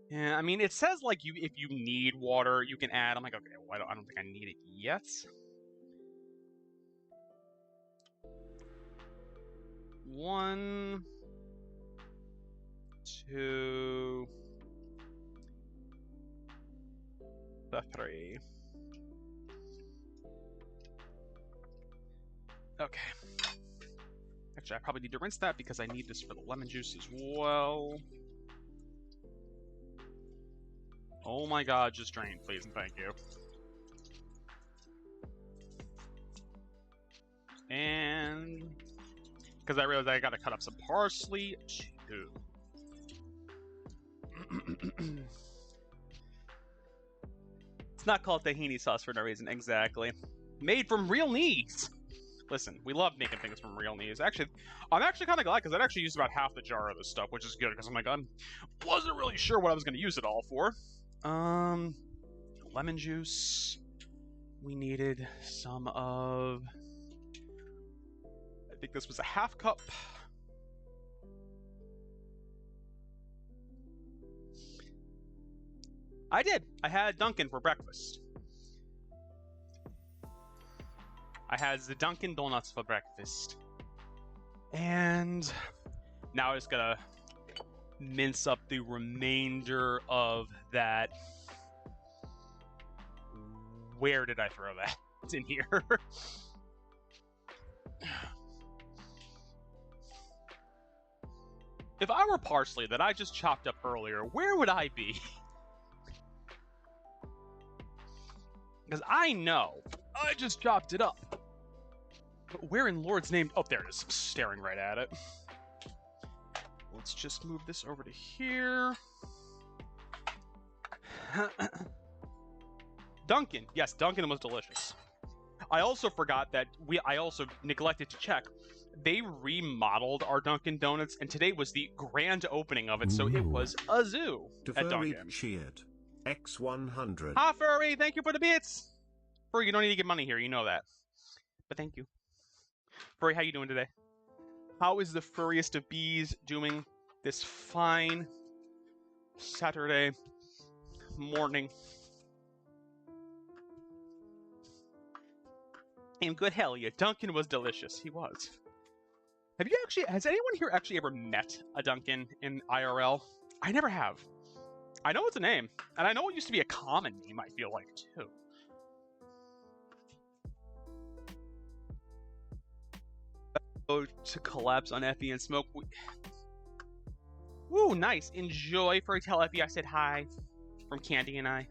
Yeah, I mean, it says, like, if you need water, you can add. I'm like, okay, well, I don't think I need it yet. One... 2... 3. Okay. Actually, I probably need to rinse that because I need this for the lemon juice as well. Oh my god, just drain, please and thank you. And... because I realized I gotta cut up some parsley too. It's not called tahini sauce for no reason, exactly. Made from real knees! Listen, we love making things from real knees. Actually, I'm actually kind of glad because I'd actually used about half the jar of this stuff, which is good because I'm like, I wasn't really sure what I was going to use it all for. Lemon juice. We needed some of... I think this was a half cup. I did. I had Dunkin' for breakfast. I had the Dunkin' Donuts for breakfast. And now I just gotta mince up the remainder of that. Where did I throw that? It's in here. If I were parsley that I just chopped up earlier, where would I be? Because I know I just chopped it up. But where in Lord's name? Oh, there it is. I'm staring right at it. Let's just move this over to here. Dunkin'. Yes, Dunkin' was delicious. I also forgot that I also neglected to check. They remodeled our Dunkin' Donuts, and today was the grand opening of it, so it was a zoo at Dunkin'. Cheered. X100. Hi, Furry! Thank you for the bits! Furry, you don't need to get money here, you know that. but thank you. Furry, how you doing today? How is the furriest of bees doing this fine Saturday morning? In good hell, yeah. Duncan was delicious. He was. Has anyone here actually ever met a Duncan in IRL? I never have. I know it's a name, and I know it used to be a common name, I feel like, too. Go to collabs on Effie and smoke. Ooh, nice. Enjoy. For tell Effie I said hi from Candy and I.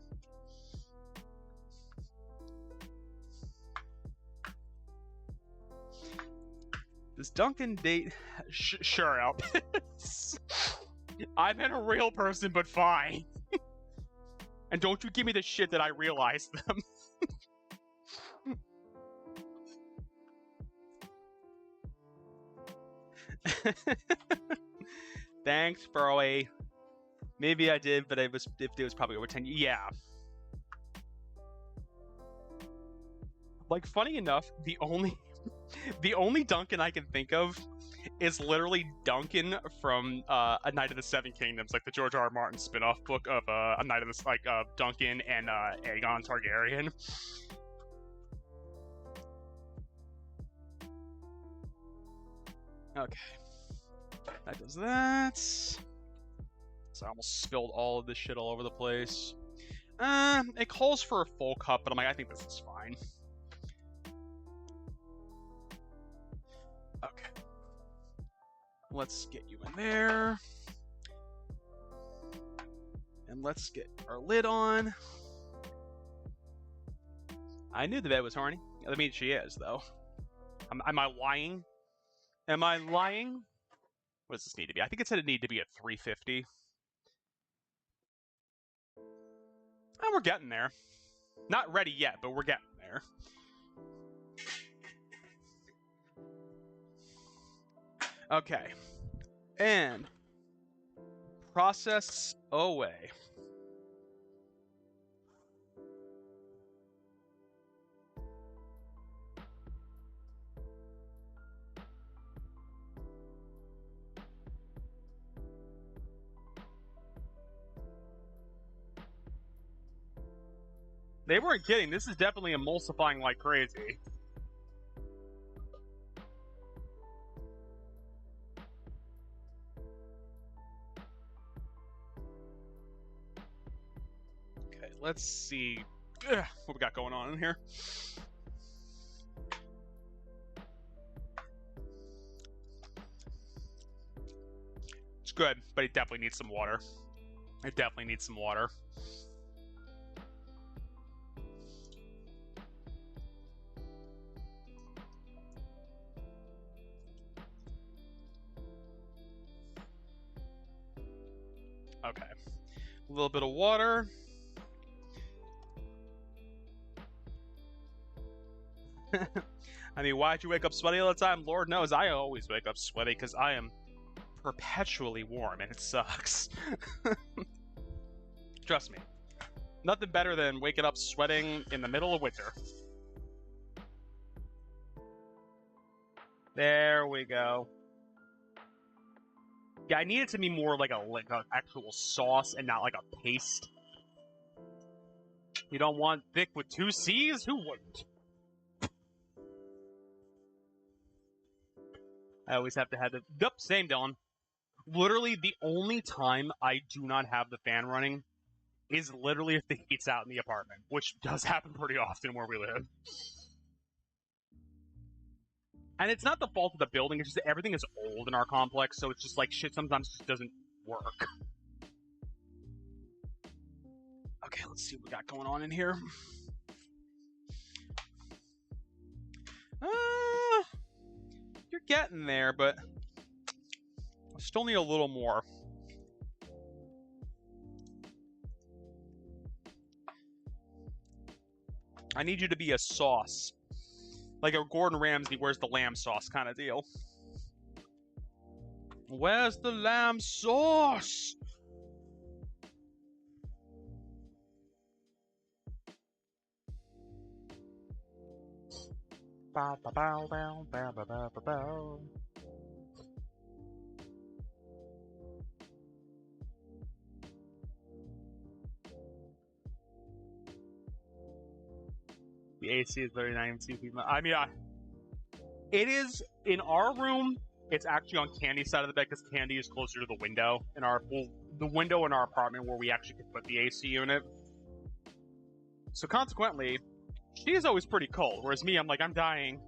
Does Duncan date? Sure, Alp. I've been a real person, but fine. And don't you give me the shit that I realized them. Thanks, Burrowy. Maybe I did, but it was probably over 10 years. Yeah. Like, funny enough, the only Duncan I can think of is literally Duncan from A Knight of the Seven Kingdoms, like the George R. R. Martin spin-off book of A Knight of the Duncan and Aegon Targaryen. Okay, that does that. So I almost spilled all of this shit all over the place. It calls for a full cup, but I'm like, I think this is fine. Okay. Let's get you in there. And let's get our lid on. I knew the bed was horny. I mean, she is, though. Am I lying? Am I lying? What does this need to be? I think it said it needed to be at 350. And we're getting there. Not ready yet, but we're getting there. Okay. And process away. They weren't kidding. This is definitely emulsifying like crazy. Okay, let's see what we got going on in here. It's good, but it definitely needs some water. It definitely needs some water. Okay. A little bit of water. I mean, why'd you wake up sweaty all the time? Lord knows I always wake up sweaty because I am perpetually warm and it sucks. Trust me. Nothing better than waking up sweating in the middle of winter. There we go. Yeah, I need it to be more like a actual sauce and not like a paste. You don't want thick with 2 C's? Who wouldn't? I always have to have the... Yep, same, Dylan. Literally, the only time I do not have the fan running is literally if the heat's out in the apartment, which does happen pretty often where we live. And it's not the fault of the building, it's just that everything is old in our complex, so it's just like shit sometimes just doesn't work. Okay, let's see what we got going on in here. You're getting there, but I still need a little more. I need you to be a sauce. Like a Gordon Ramsay, where's the lamb sauce kind of deal. Where's the lamb sauce? Bow, bow, bow, bow, bow, bow, bow, bow, bow. The AC is literally not even 2 feet. I mean, it is in our room. It's actually on Candy's side of the bed because Candy is closer to the window in the window in our apartment where we actually could put the AC unit. So consequently, she is always pretty cold, whereas me, I'm like, I'm dying.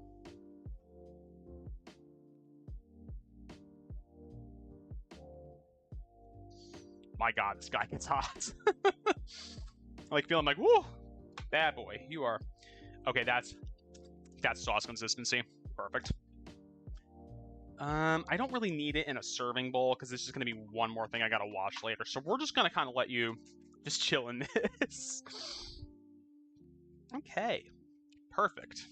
My God, this guy gets hot. I like feeling like, whoo, bad boy, you are. Okay, that's sauce consistency. Perfect. I don't really need it in a serving bowl because this is going to be one more thing I got to wash later. So we're just going to kind of let you just chill in this. Okay, perfect.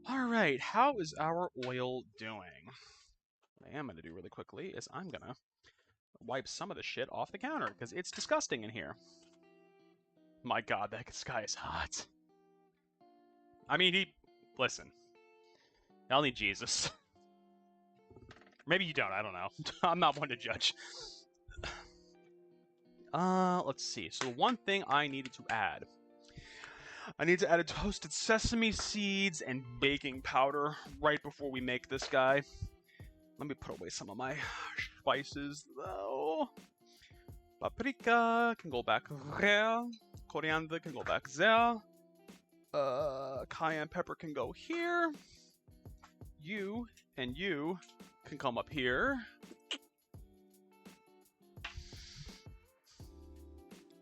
All right, how is our oil doing? What I am going to do really quickly is I'm going to wipe some of the shit off the counter because it's disgusting in here. My God, that guy is hot. I mean, listen. I'll need Jesus. Maybe you don't, I don't know. I'm not one to judge. Let's see. So one thing I needed to add. I need to add toasted sesame seeds and baking powder right before we make this guy. Let me put away some of my spices, though. Paprika can go back there. Coriander can go back there. Cayenne pepper can go here. You and you can come up here.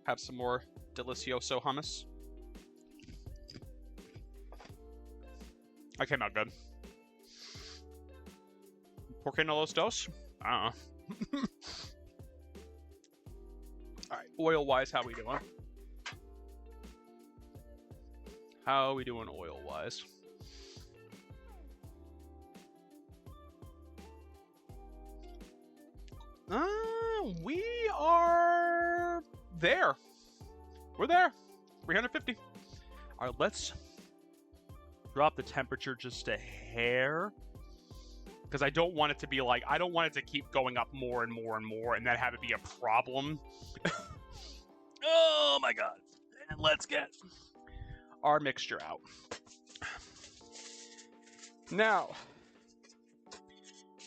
Have some more delicioso hummus. That came out good. ¿Por qué no los dos? I don't know. Alright, oil-wise, how we doing? How are we doing oil-wise? We are there. We're there. 350. All right, let's drop the temperature just a hair. Because I don't want it to be like, I don't want it to keep going up more and more and more and then have it be a problem. Oh my God. And let's get our mixture out. Now,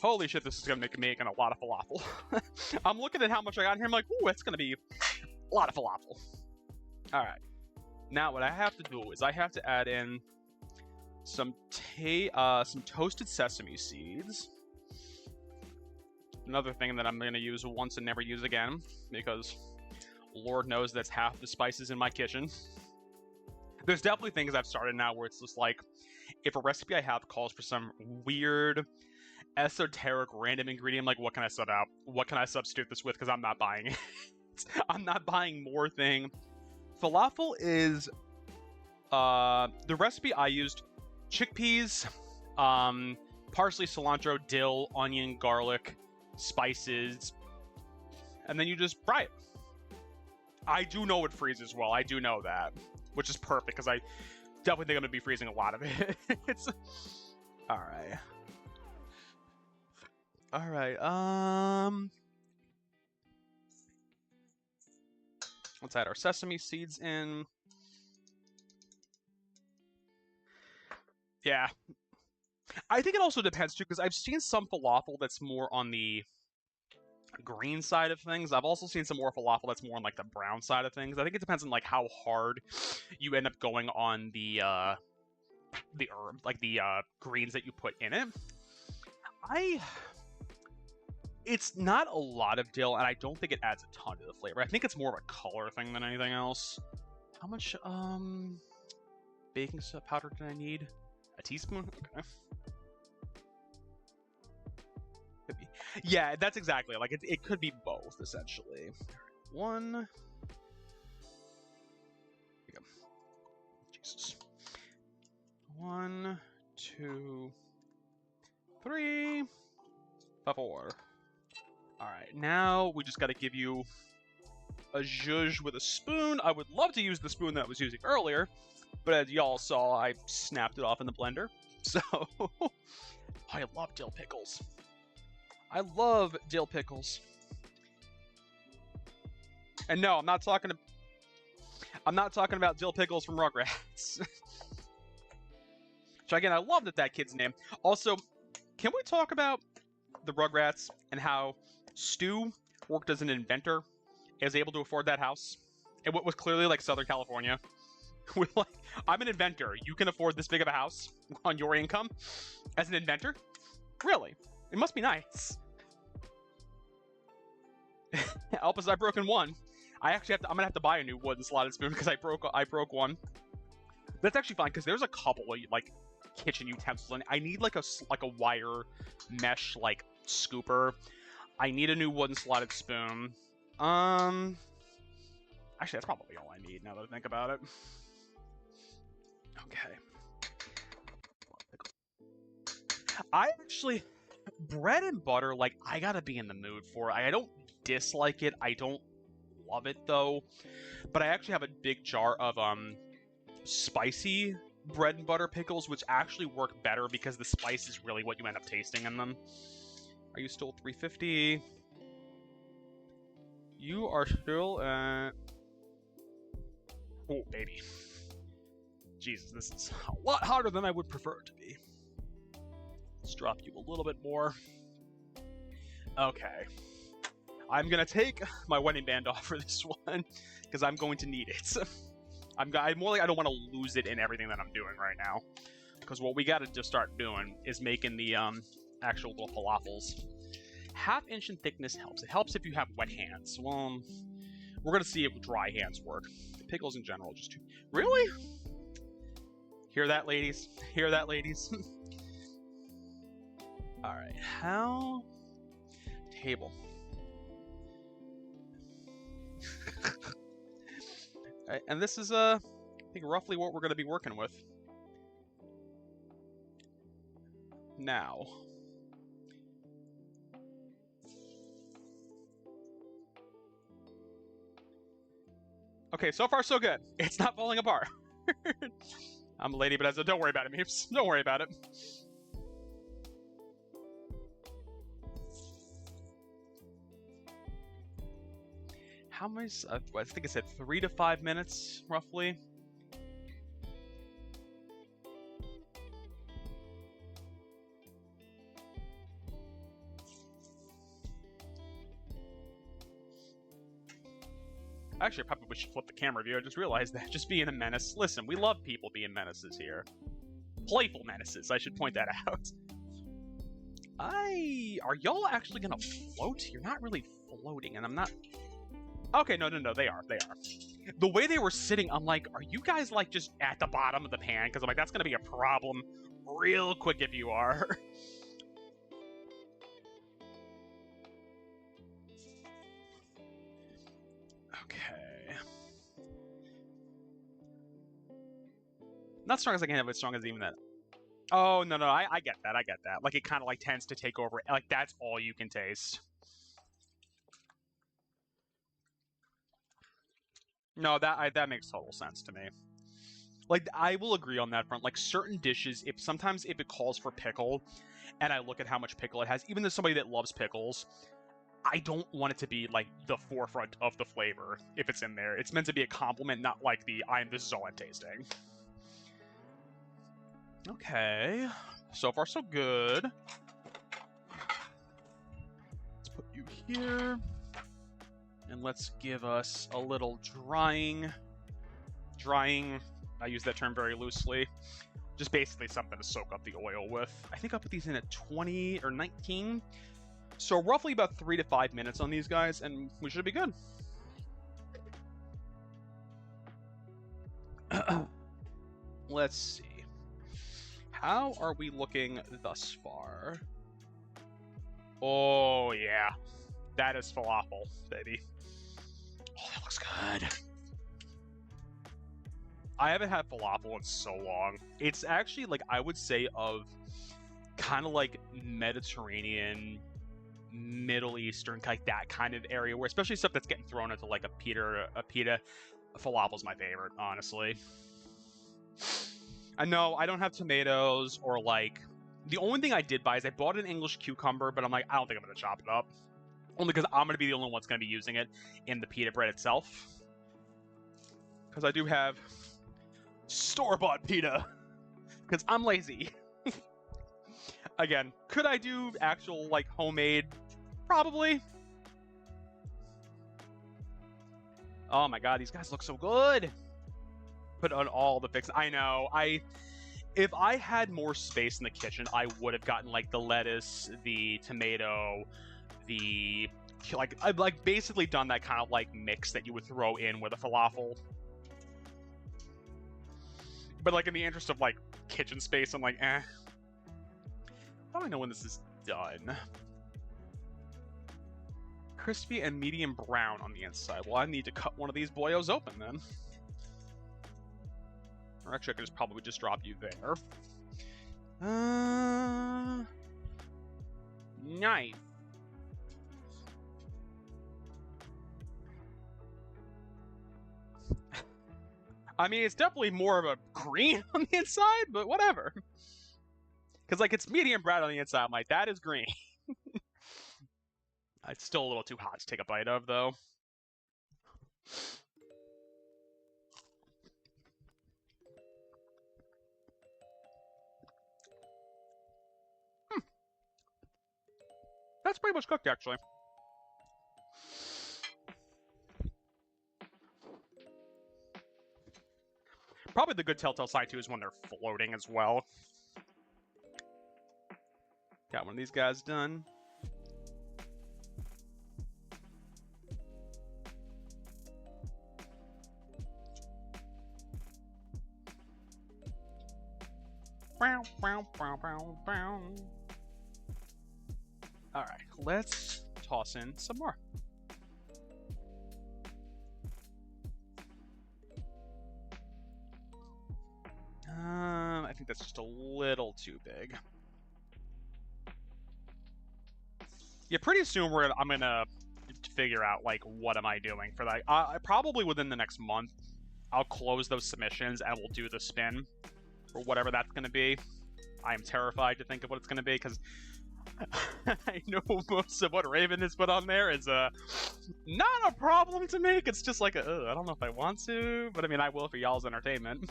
holy shit, this is going to make me making a lot of falafel. I'm looking at how much I got in here. I'm like, ooh, it's going to be a lot of falafel. All right. Now, what I have to do is I have to add in some toasted sesame seeds. Another thing that I'm going to use once and never use again, because Lord knows that's half the spices in my kitchen. There's definitely things I've started now where it's just like, if a recipe I have calls for some weird, esoteric, random ingredient, like, what can I sub out? What can I substitute this with? Because I'm not buying it. I'm not buying more thing. Falafel is the recipe I used: chickpeas, parsley, cilantro, dill, onion, garlic, spices, and then you just fry it. I do know it freezes well. I do know that, which is perfect because I definitely think I'm gonna be freezing a lot of it. It's all right. All right. Let's add our sesame seeds in. Yeah. I think it also depends, too, because I've seen some falafel that's more on the green side of things. I've also seen some more falafel that's more on, like, the brown side of things. I think it depends on, like, how hard you end up going on the herb, like, the greens that you put in it. It's not a lot of dill, and I don't think it adds a ton to the flavor. I think it's more of a color thing than anything else. How much baking soda powder did I need? A teaspoon? Okay. Could be. Yeah, that's exactly like it could be both, essentially. One. Here we go. Jesus. 1, 2, 3, 4. Alright, now we just gotta give you a zhuzh with a spoon. I would love to use the spoon that I was using earlier, But as y'all saw, I snapped it off in the blender. So, I love dill pickles. I love dill pickles. And no, I'm not talking about dill pickles from Rugrats. Which again, I love that kid's name. Also, can we talk about the Rugrats and how Stu worked as an inventor, is able to afford that house? And what was clearly like Southern California. With like, I'm an inventor. You can afford this big of a house on your income as an inventor? Really? It must be nice. Alpus, I've broken one. I'm gonna have to buy a new wooden slotted spoon because I broke one. That's actually fine because there's a couple of like kitchen utensils and I need like a wire mesh like scooper. I need a new wooden slotted spoon. Actually, that's probably all I need now that I think about it. Okay. Bread and butter, like, I gotta be in the mood for it. I don't dislike it. I don't love it, though. But I actually have a big jar of, spicy bread and butter pickles, which actually work better because the spice is really what you end up tasting in them. Are you still 350? You are still at... Oh, baby. Jesus, this is a lot hotter than I would prefer it to be. Let's drop you a little bit more. Okay. I'm gonna take my wedding band off for this one, because I'm going to need it. I'm more like I don't want to lose it in everything that I'm doing right now. Because what we gotta just start doing is making the actual little falafels. 1/2 inch in thickness helps. It helps if you have wet hands. Well, we're gonna see if dry hands work. The pickles in general just too... Really? Hear that, ladies? Hear that, ladies? Alright, how... Table. Alright, and this is, I think, roughly what we're going to be working with. Now. Okay, so far so good. It's not falling apart. I'm a lady, but don't worry about it, Meeps. Don't worry about it. How many? I think I said 3 to 5 minutes, roughly. Actually, I probably should flip the camera view. I just realized that. Just being a menace. Listen, we love people being menaces here. Playful menaces, I should point that out. Are y'all actually gonna float? You're not really floating, and I'm not... Okay, no, they are. The way they were sitting, I'm like, are you guys, like, just at the bottom of the pan? Because I'm like, that's gonna be a problem real quick if you are. Okay. Not strong as I can have, but strong as even that. Oh, no, I get that, Like, it kind of, like, tends to take over. Like, that's all you can taste. No, that makes total sense to me. Like, I will agree on that front. Like, certain dishes, sometimes if it calls for pickle, and I look at how much pickle it has, even as somebody that loves pickles, I don't want it to be, like, the forefront of the flavor if it's in there. It's meant to be a compliment, not like this is all I'm tasting. Okay. So far, so good. Let's put you here. And let's give us a little drying. I use that term very loosely. Just basically something to soak up the oil with. I think I'll put these in at 20 or 19. So roughly about 3 to 5 minutes on these guys, and we should be good. Let's see. How are we looking thus far? Oh, yeah. That is falafel, baby. Oh, that looks good. I haven't had falafel in so long. It's actually, like, I would say of kind of like Mediterranean, Middle Eastern, like that kind of area, where especially stuff that's getting thrown into like a pita. Falafel's my favorite, honestly. know I don't have tomatoes or like. The only thing I did buy is I bought an English cucumber, but I'm like, I don't think I'm gonna chop it up. Only because I'm gonna be the only one that's gonna be using it in the pita bread itself. Because I do have store-bought pita. Because I'm lazy. Again, could I do actual like homemade? Probably. Oh my god, these guys look so good. Put on all the fixes. I know. If I had more space in the kitchen, I would have gotten like the lettuce, the tomato, the I've like basically done that kind of like mix that you would throw in with a falafel. But like in the interest of like kitchen space, I'm like, eh. How do I know when this is done? Crispy and medium brown on the inside. Well, I need to cut one of these boyos open then. Or actually, I could probably just drop you there. Knife. I mean, it's definitely more of a green on the inside, but whatever. Because, like, it's medium brown on the inside. I'm like, that is green. It's still a little too hot to take a bite of, though. That's pretty much cooked, actually. Probably the good telltale sign, too, is when they're floating as well. Got one of these guys done. Alright, let's toss in some more. I think that's just a little too big. Yeah, pretty soon I'm gonna figure out like what am I doing for that. Probably within the next month, I'll close those submissions and we'll do the spin or whatever that's gonna be. I am terrified to think of what it's gonna be because I know most of what Raven has put on there is not a problem to make. It's just like I don't know if I want to, but I mean I will for y'all's entertainment.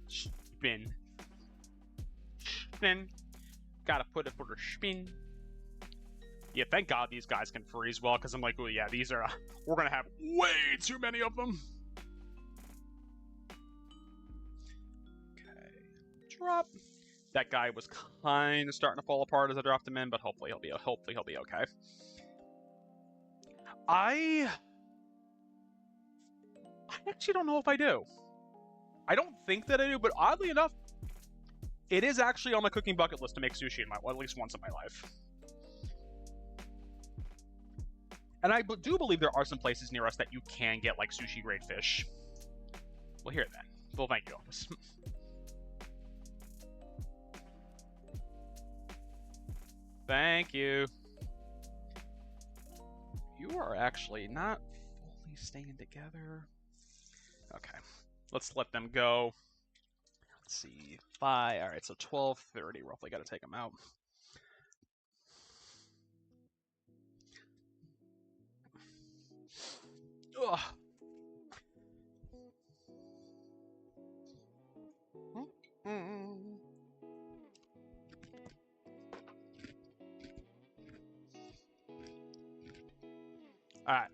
Spin. Spin. Gotta put it for the spin. Yeah, thank God these guys can freeze well, because I'm like, oh yeah, these are... we're gonna have way too many of them. Okay. Drop. That guy was kind of starting to fall apart as I dropped him in, but hopefully he'll be okay. I actually don't know if I do. I don't think that I do, but oddly enough, it is actually on my cooking bucket list to make sushi at least once in my life. And I do believe there are some places near us that you can get like sushi grade fish. Well, here then. Well, thank you, Elvis. Thank you. You are actually not fully staying together. Okay. Let's let them go. Let's see. 5. All right, so 12:30 roughly. Got to take them out. Ugh. Alright.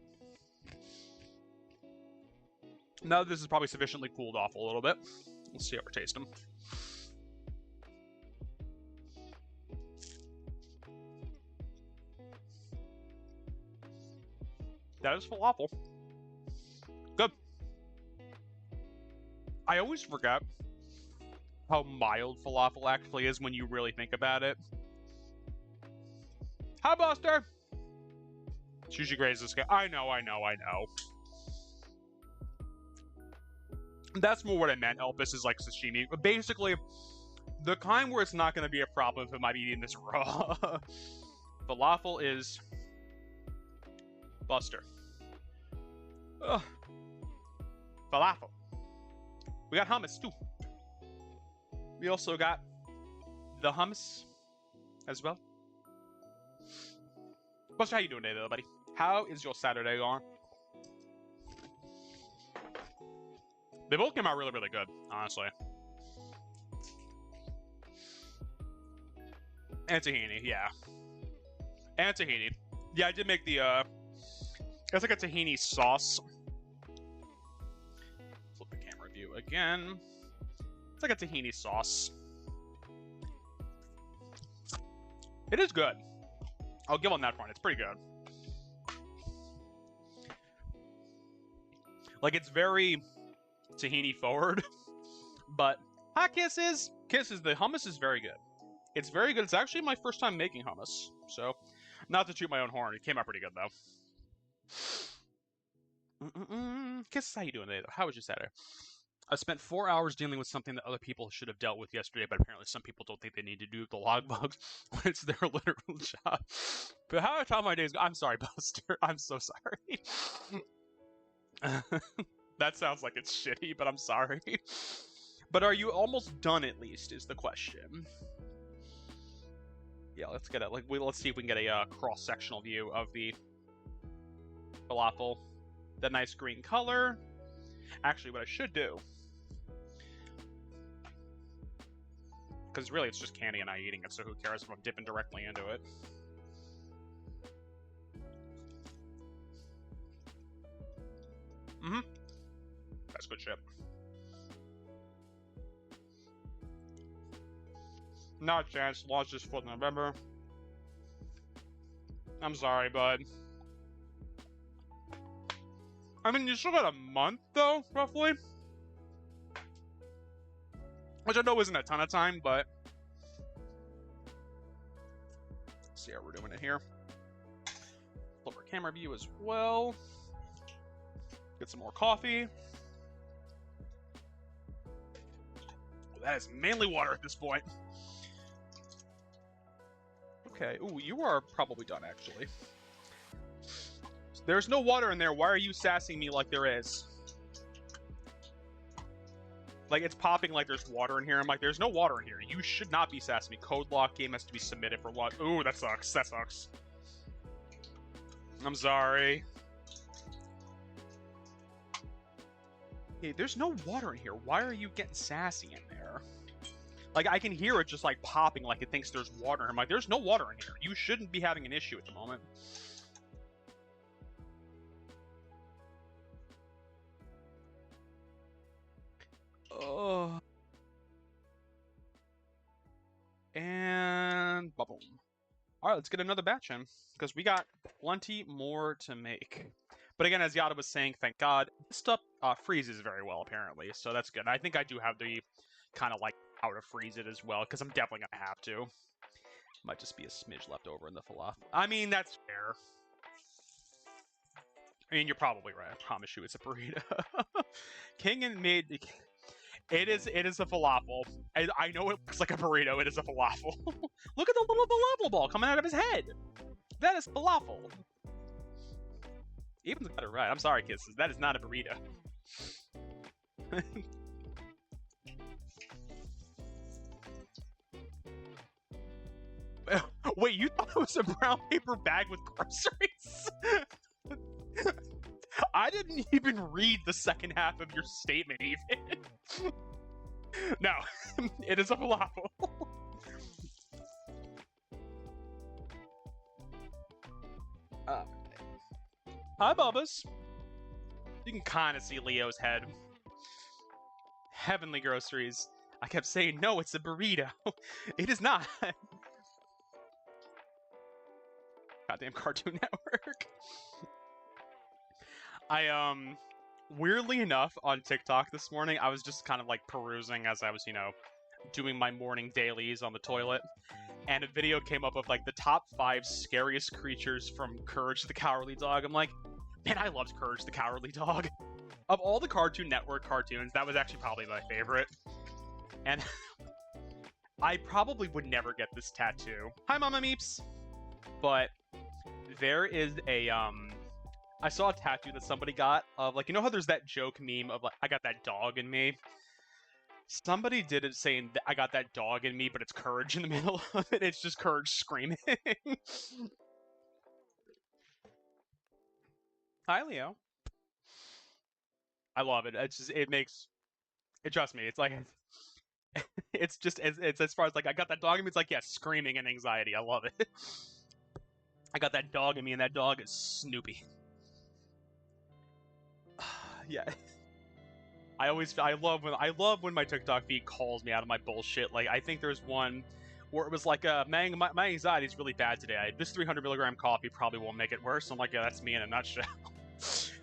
Now that this is probably sufficiently cooled off a little bit, let's see how we taste them. That is falafel. Good. I always forget how mild falafel actually is when you really think about it. Hi, Buster! Sushi grades this guy. I know. That's more what I meant. Elvis is like sashimi. But basically, the kind where it's not going to be a problem if I'm eating this raw. Falafel is Buster. Ugh. Falafel. We got hummus too. We also got the hummus as well. Buster, how you doing today, though, buddy? How is your Saturday going? They both came out really, really good, honestly. And tahini, yeah. And tahini. Yeah, I did make the, it's like a tahini sauce. Flip the camera view again. It's like a tahini sauce. It is good. I'll give on that front. It's pretty good. Like, it's very tahini forward. But, Kisses, the hummus is very good. It's very good. It's actually my first time making hummus. So, not to toot my own horn. It came out pretty good, though. Kisses, how you doing today, though? How was your Saturday? I spent 4 hours dealing with something that other people should have dealt with yesterday, but apparently some people don't think they need to do the log bugs when it's their literal job. But how I found my days, I'm sorry, Buster. I'm so sorry. That sounds like it's shitty, but I'm sorry. But are you almost done at least, is the question. Yeah, let's get let's see if we can get a cross-sectional view of the falafel. The nice green color. Actually, what I should do, because really it's just candy and I eating it, so who cares if I'm dipping directly into it. That's good shit. Not a chance. Launch this 4th of November. I'm sorry, bud. I mean, you still got a month, though, roughly. Which I know isn't a ton of time, but... Let's see how we're doing it here. Flip our camera view as well. Get some more coffee. That is mainly water at this point. Okay, ooh, you are probably done, actually. There's no water in there. Why are you sassing me like there is? Like, it's popping like there's water in here. I'm like, there's no water in here. You should not be sassing me. Code lock game has to be submitted for what? Ooh, that sucks. That sucks. I'm sorry. Hey, there's no water in here. Why are you getting sassy in there? Like, I can hear it just, like, popping like it thinks there's water. I'm like, there's no water in here. You shouldn't be having an issue at the moment. Oh. And boom. All right, let's get another batch in because we got plenty more to make. But again, as Yada was saying, thank God, this stuff freezes very well apparently, so that's good. I think I do have the kind of like how to freeze it as well because I'm definitely gonna have to. Might just be a smidge left over in the falafel. I mean, that's fair. I mean, you're probably right. I promise you, it's a burrito. King and made. It is a falafel. I know it looks like a burrito. It is a falafel. Look at the little falafel ball coming out of his head. That is falafel. Even's got it right. I'm sorry, Kisses. That is not a burrito. Wait, you thought it was a brown paper bag with groceries? I didn't even read the second half of your statement, even. No, it is a falafel. Hi, Bubba's. You can kind of see Leo's head. Heavenly groceries. I kept saying, no, it's a burrito. It is not. Goddamn Cartoon Network. Weirdly enough, on TikTok this morning, I was just kind of like perusing as I was, doing my morning dailies on the toilet. And a video came up of like the top 5 scariest creatures from Courage the Cowardly Dog. I'm like, man, I loved Courage the Cowardly Dog. Of all the Cartoon Network cartoons, that was actually probably my favorite. And I probably would never get this tattoo. Hi, Mama Meeps! But there is a, I saw a tattoo that somebody got of, like, you know how there's that joke meme of, like, I got that dog in me? Somebody did it saying that I got that dog in me, but it's Courage in the middle of it. It's just Courage screaming. Hi, Leo. I love it. It's just, it makes it. Trust me. It's like it's just it's as far as like I got that dog in me. It's like, yeah, screaming and anxiety. I love it. I got that dog in me, and that dog is Snoopy. Yeah. I love when my TikTok feed calls me out of my bullshit. Like, I think there's one where it was like, my anxiety is really bad today. This 300 milligram coffee probably won't make it worse. I'm like, yeah, that's me in a nutshell.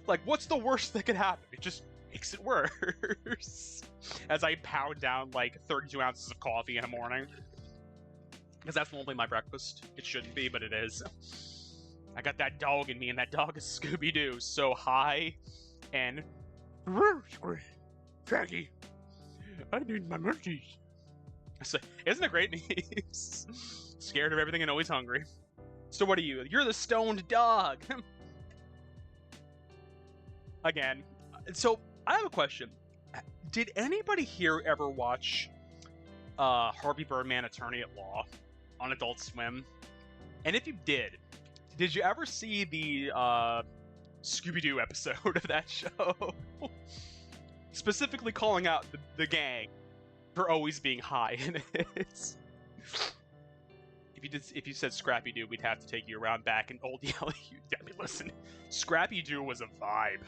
Like, what's the worst that could happen? It just makes it worse. As I pound down like 32 ounces of coffee in the morning. Because that's normally my breakfast. It shouldn't be, but it is. I got that dog in me, and that dog is Scooby-Doo. So high and... Jackie, I need my mercies. So, isn't it great? He's scared of everything and always hungry. So what are you? You're the stoned dog. Again. So I have a question. Did anybody here ever watch Harvey Birdman, Attorney at Law on Adult Swim? And if you did you ever see the Scooby-Doo episode of that show? Specifically calling out the gang for always being high in it. If you said Scrappy-Doo, we'd have to take you around back and old yell. Listen, Scrappy-Doo was a vibe.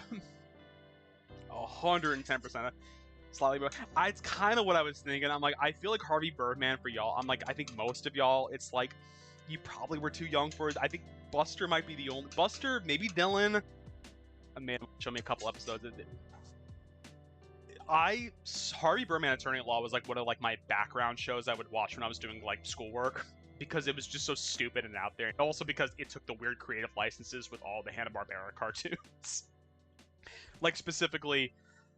110%. Slightly more. It's kind of what I was thinking. I'm like, I feel like Harvey Birdman for y'all. I'm like, I think most of y'all, it's like, you probably were too young for it. I think Buster might be the only... Buster, maybe Dylan. Man, show me a couple episodes of it. Harvey Birdman, Attorney at Law was like one of like my background shows I would watch when I was doing like schoolwork, because it was just so stupid and out there. And also because it took the weird creative licenses with all the Hanna-Barbera cartoons. Like specifically,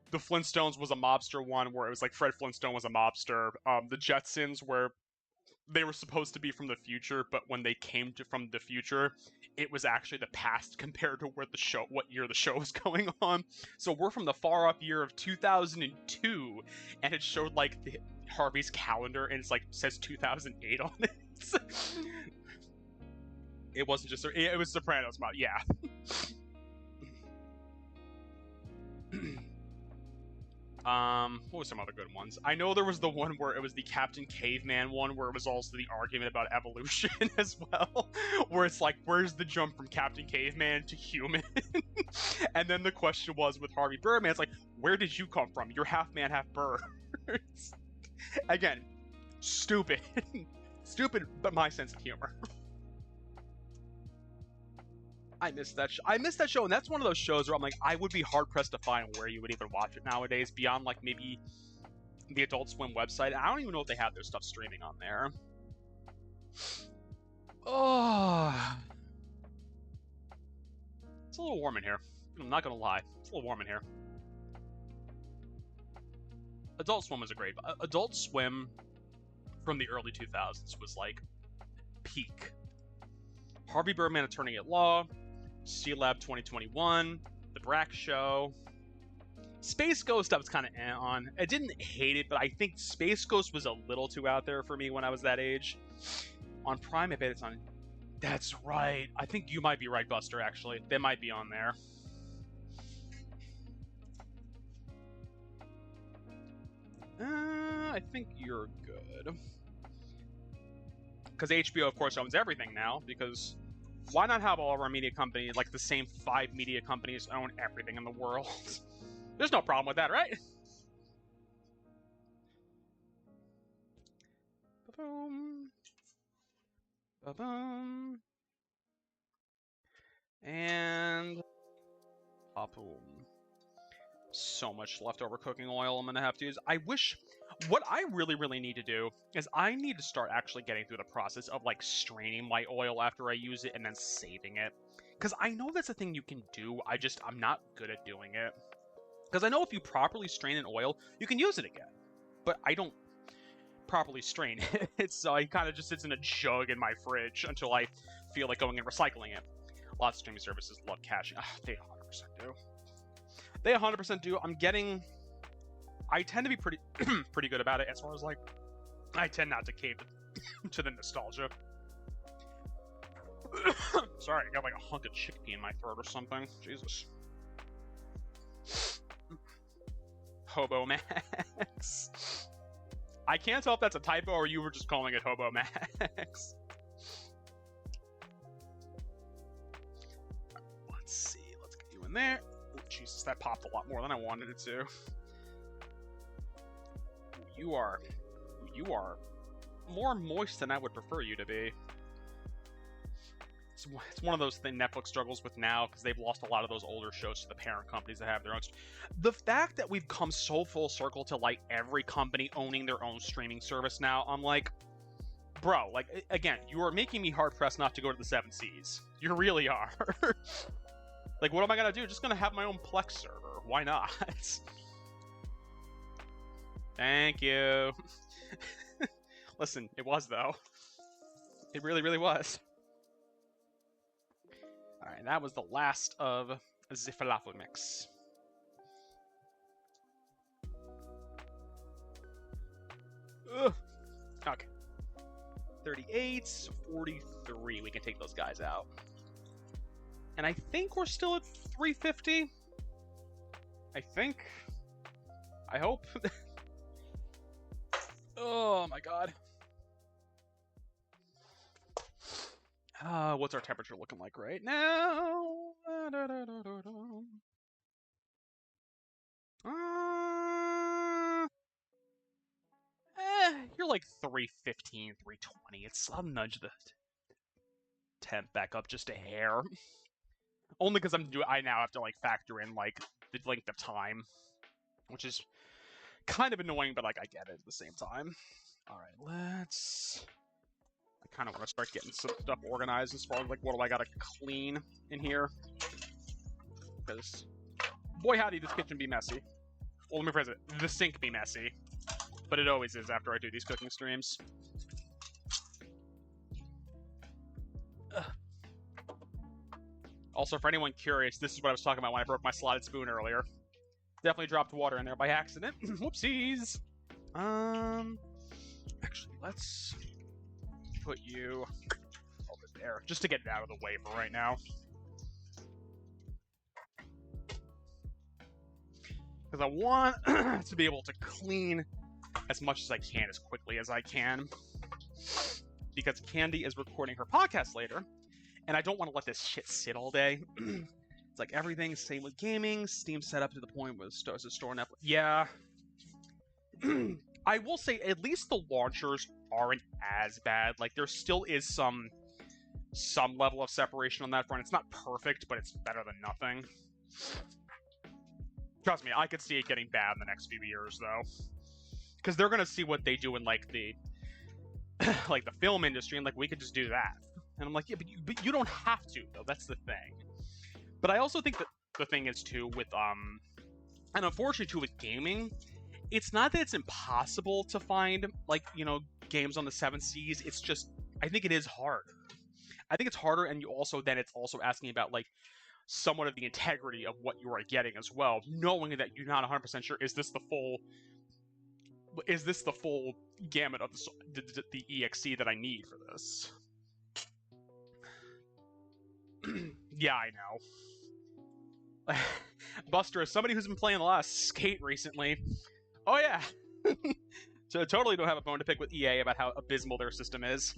the Flintstones was a mobster one where it was like Fred Flintstone was a mobster. The Jetsons, where they were supposed to be from the future, but when they came from the future, it was actually the past compared to what year the show was going on. So we're from the far off year of 2002, and it showed like Harvey's calendar, and it's like says 2008 on it. It wasn't just it was Sopranos, yeah. What was some other good ones? I know there was the one where it was the Captain Caveman one, where it was also the argument about evolution as well, where it's like, where's the jump from Captain Caveman to human? And then the question was with Harvey Birdman, it's like, where did you come from? You're half man, half bird. Again, stupid. Stupid, but my sense of humor. I missed that show, and that's one of those shows where I'm like, I would be hard-pressed to find where you would even watch it nowadays, beyond, like, maybe the Adult Swim website. I don't even know if they have their stuff streaming on there. Oh. It's a little warm in here. I'm not gonna lie. It's a little warm in here. Adult Swim was a great... Adult Swim from the early 2000s was, like, peak. Harvey Birdman, Attorney at Law, C-Lab 2021, The Brack Show. Space Ghost I was kind of on. I didn't hate it, but I think Space Ghost was a little too out there for me when I was that age. On Prime, I bet it's on... That's right. I think you might be right, Buster, actually. They might be on there. I think you're good. Because HBO, of course, owns everything now, because why not have all of our media companies, like the same 5 media companies, own everything in the world? There's no problem with that, right? Ba-boom. Ba-boom. And... Ba-boom. So much leftover cooking oil I'm gonna have to use. I wish... What I really, really need to do is I need to start actually getting through the process of, like, straining my oil after I use it and then saving it. Because I know that's a thing you can do, I'm not good at doing it. Because I know if you properly strain an oil, you can use it again. But I don't properly strain it, so it kind of just sits in a jug in my fridge until I feel like going and recycling it. Lots of streaming services love caching. They 100% do. They 100% do. I'm getting... I tend to be pretty pretty good about it as far as like I tend not to cave to the nostalgia. Sorry, I got like a hunk of chickpea in my throat or something. Jesus. Hobo Max. I can't tell if that's a typo or you were just calling it Hobo Max. Let's see. Let's get you in there. Oh, Jesus, that popped a lot more than I wanted it to. You are more moist than I would prefer you to be. It's one of those things Netflix struggles with now because they've lost a lot of those older shows to the parent companies that have their own. The fact that we've come so full circle to like every company owning their own streaming service now, I'm like, bro, like again, you are making me hard pressed not to go to the 7 Seas. You really are. Like, what am I gonna do? Just gonna have my own Plex server. Why not? Thank you. Listen, it was though. It really, really was. Alright, that was the last of the falafel mix. Ugh. Okay. 38, 43. We can take those guys out. And I think we're still at 350. I think. I hope. Oh my god. What's our temperature looking like right now? You're like 315, 320. I'll nudge the temp back up just a hair. Only because I now have to like factor in like the length of time, which is kind of annoying, but like I get it at the same time. All right, let's. I kind of want to start getting some stuff organized as far as like what do I gotta clean in here, because boy howdy this kitchen be messy. Well, let me phrase it: the sink be messy, but it always is after I do these cooking streams. Ugh. Also, for anyone curious, this is what I was talking about when I broke my slotted spoon earlier. Definitely dropped water in there by accident. Whoopsies. Actually, let's put you over there just to get it out of the way for right now. Because I want to be able to clean as much as I can as quickly as I can. Because Candy is recording her podcast later, and I don't want to let this shit sit all day. It's like everything's same with gaming. Steam set up to the point where it's a store Netflix. Yeah. I will say at least the launchers aren't as bad. Like there still is some level of separation on that front. It's not perfect, but it's better than nothing. Trust me, I could see it getting bad in the next few years though. Because they're gonna see what they do in like the like the film industry, and like we could just do that. And I'm like, yeah, but you don't have to though. That's the thing. But I also think that the thing is too with and unfortunately too with gaming, it's not that it's impossible to find like, you know, games on the 7 Seas. It's just I think it is hard. I think it's harder, and it's also asking about like somewhat of the integrity of what you are getting as well, knowing that you're not 100% sure is this the full gamut of the EXE that I need for this. Yeah, I know. Buster, as somebody who's been playing a lot of Skate recently, oh yeah, so I totally don't have a bone to pick with EA about how abysmal their system is.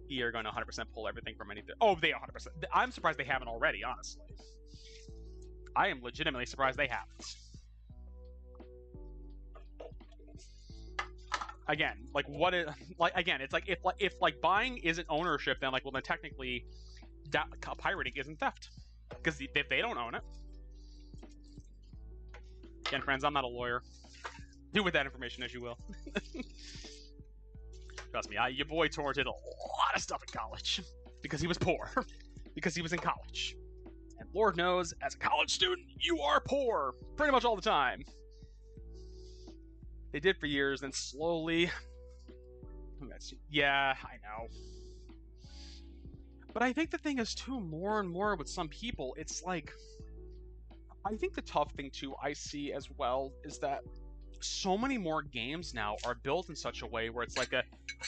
EA are going to 100% pull everything from anything. Oh, they 100%. I'm surprised they haven't already, honestly. I am legitimately surprised they haven't. Again, like what is like again? It's like if like buying isn't ownership, then like well then technically that pirating isn't theft because they don't own it. Again, friends, I'm not a lawyer. Do with that information as you will. Trust me, your boy torrented a lot of stuff in college because he was poor, because he was in college, and Lord knows, as a college student, you are poor pretty much all the time. They did for years, then slowly. Yeah, I know. But I think the thing is, too, more and more with some people, it's like, I think the tough thing too I see as well is that so many more games now are built in such a way where it's like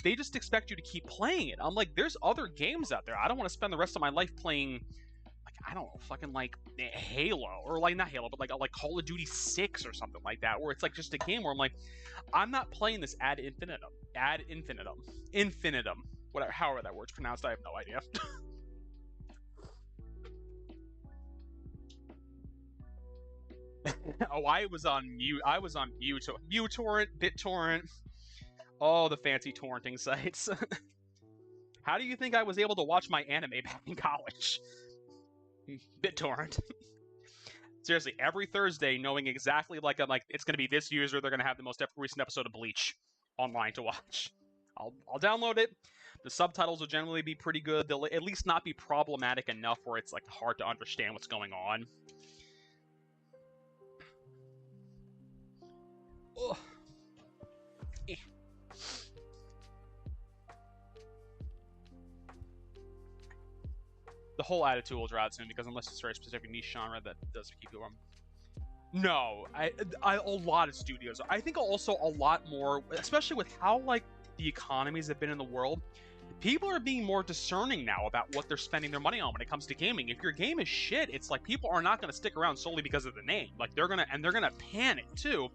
they just expect you to keep playing it. I'm like, there's other games out there. I don't want to spend the rest of my life playing, like, I don't know, fucking like Halo, or like not Halo, but like Call of Duty 6 or something like that, where it's like just a game where I'm like, I'm not playing this ad infinitum, whatever, however that word's pronounced. I have no idea. Oh, I was on mute. I was on uTorrent, BitTorrent, all the fancy torrenting sites. How do you think I was able to watch my anime back in college? BitTorrent. Seriously, every Thursday, knowing exactly like I'm like it's gonna be this user, they're gonna have the most recent episode of Bleach online to watch. I'll download it. The subtitles will generally be pretty good. They'll at least not be problematic enough where it's like hard to understand what's going on. Ugh. The whole attitude will drop soon because unless it's a very specific niche genre, that does keep you warm. No, a lot of studios. I think also a lot more, especially with how like the economies have been in the world. People are being more discerning now about what they're spending their money on when it comes to gaming. If your game is shit, it's like people are not going to stick around solely because of the name. Like they're gonna panic too,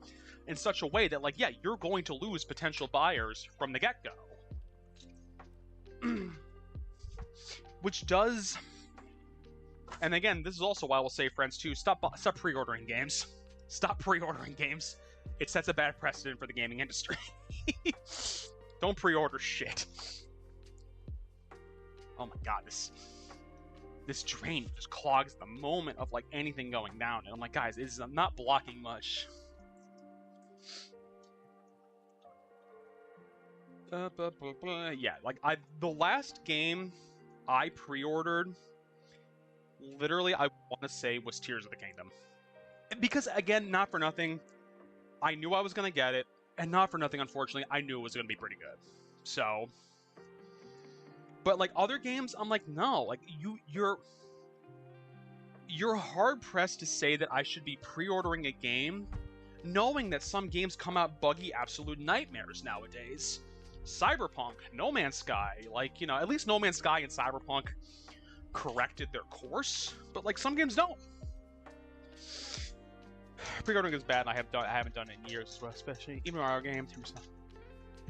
in such a way that like yeah, you're going to lose potential buyers from the get-go. Which does. And again, this is also why I will say, friends, too, stop pre-ordering games. Stop pre-ordering games. It sets a bad precedent for the gaming industry. Don't pre-order shit. Oh my god, this drain just clogs the moment of like anything going down. And I'm like, guys, I'm not blocking much. Yeah, like the last game I pre-ordered, literally, I want to say was Tears of the Kingdom. Because, again, not for nothing, I knew I was going to get it, and not for nothing, unfortunately, I knew it was going to be pretty good. So, but, like, other games, I'm like, no, like, you're hard-pressed to say that I should be pre-ordering a game, knowing that some games come out buggy absolute nightmares nowadays. Cyberpunk, No Man's Sky, like, you know, at least No Man's Sky and Cyberpunk corrected their course, but like some games don't. Pre-ordering is bad, and I haven't done it in years, especially even our game.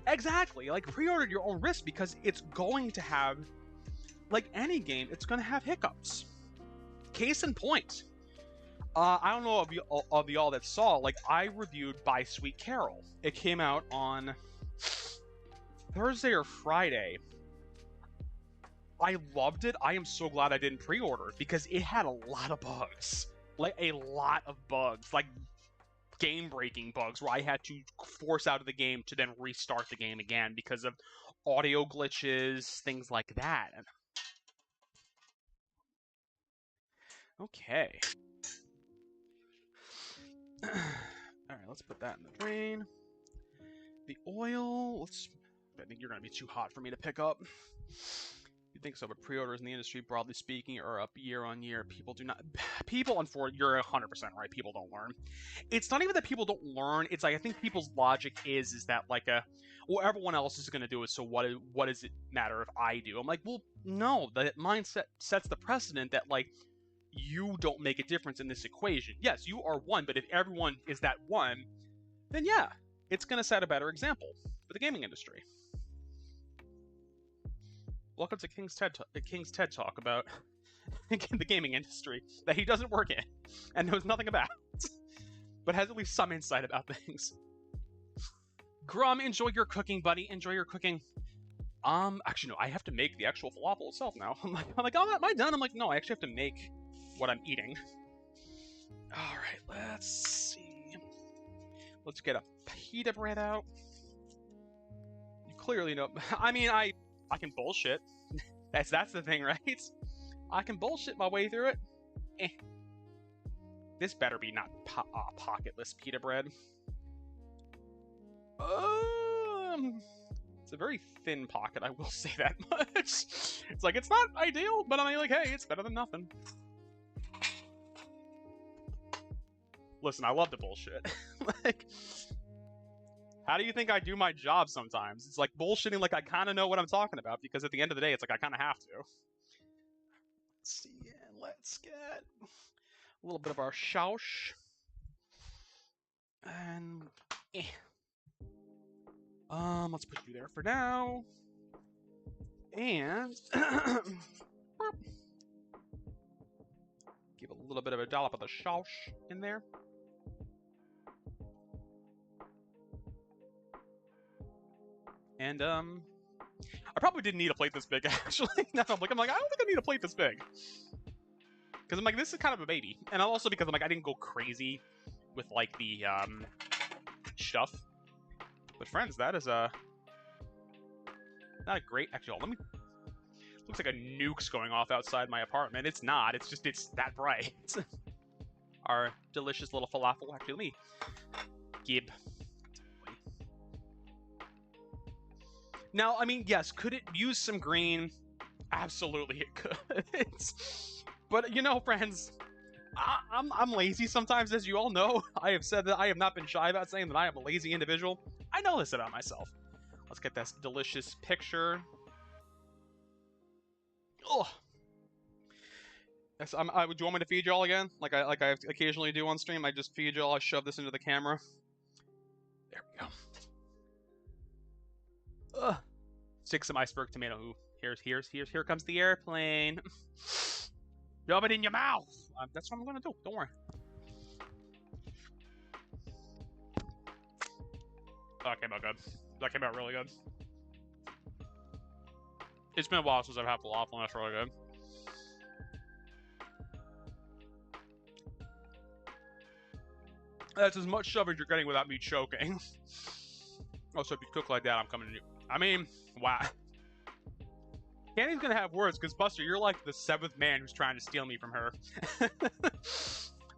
Exactly, like pre-order at your own risk because it's going to have, like any game, it's going to have hiccups. Case in point, I don't know of y'all that saw, like I reviewed By Sweet Carol. It came out on Thursday or Friday. I loved it. I am so glad I didn't pre-order it because it had a lot of bugs. Like, a lot of bugs. Like, game-breaking bugs where I had to force out of the game to then restart the game again because of audio glitches, things like that. Okay. Alright, let's put that in the drain. The oil, I think you're going to be too hot for me to pick up. You think so, but pre-orders in the industry, broadly speaking, are up year on year. People, unfortunately, you're 100% right, people don't learn. It's not even that people don't learn, it's like, I think people's logic is that, like, well, everyone else is going to do it, so what does it matter if I do? I'm like, well, no, that mindset sets the precedent that, like, you don't make a difference in this equation. Yes, you are one, but if everyone is that one, then yeah, it's going to set a better example for the gaming industry. Welcome to King's TED Talk about the gaming industry that he doesn't work in and knows nothing about, but has at least some insight about things. Grum, enjoy your cooking, buddy. Enjoy your cooking. Actually, no, I have to make the actual falafel itself now. I'm like, oh, am I done? I'm like, no, I actually have to make what I'm eating. All right, let's see. Let's get a pita bread out. You clearly know. I mean, I can bullshit. That's the thing, right? I can bullshit my way through it. This better be not pocketless pita bread. It's a very thin pocket, I will say that much. It's like, it's not ideal, but I'm like, hey, it's better than nothing. Listen, I love the bullshit. Like, how do you think I do my job sometimes? It's like bullshitting like I kind of know what I'm talking about, because at the end of the day, it's like I kind of have to. Let's see, and let's get a little bit of our shaush. And let's put you there for now. And give a little bit of a dollop of the sauce in there. And I probably didn't need a plate this big, actually. Now I'm like, I don't think I need a plate this big. Because I'm like, this is kind of a baby. And also because I'm like, I didn't go crazy with like the stuff. But friends, that is not a great. Actually, let me. Looks like a nuke's going off outside my apartment. It's not. It's just it's that bright. Our delicious little falafel. Actually, let me gib. Now, I mean, yes, could it use some green? Absolutely, it could. But you know, friends, I'm lazy sometimes, as you all know. I have said that. I have not been shy about saying that I am a lazy individual. I know this about myself. Let's get this delicious picture. Oh. Yes, do you want me to feed y'all again? Like I occasionally do on stream. I just feed y'all. I shove this into the camera. There we go. Ugh. Stick some iceberg tomato. Ooh, here comes the airplane. Rub it in your mouth. That's what I'm gonna do. Don't worry. That came out good. That came out really good. It's been a while since I've had falafel, and that's really good. That's as much shove as you're getting without me choking. Also, if you cook like that, I'm coming to you. I mean, wow. Candy's gonna have words, because Buster, you're like the 7th man who's trying to steal me from her.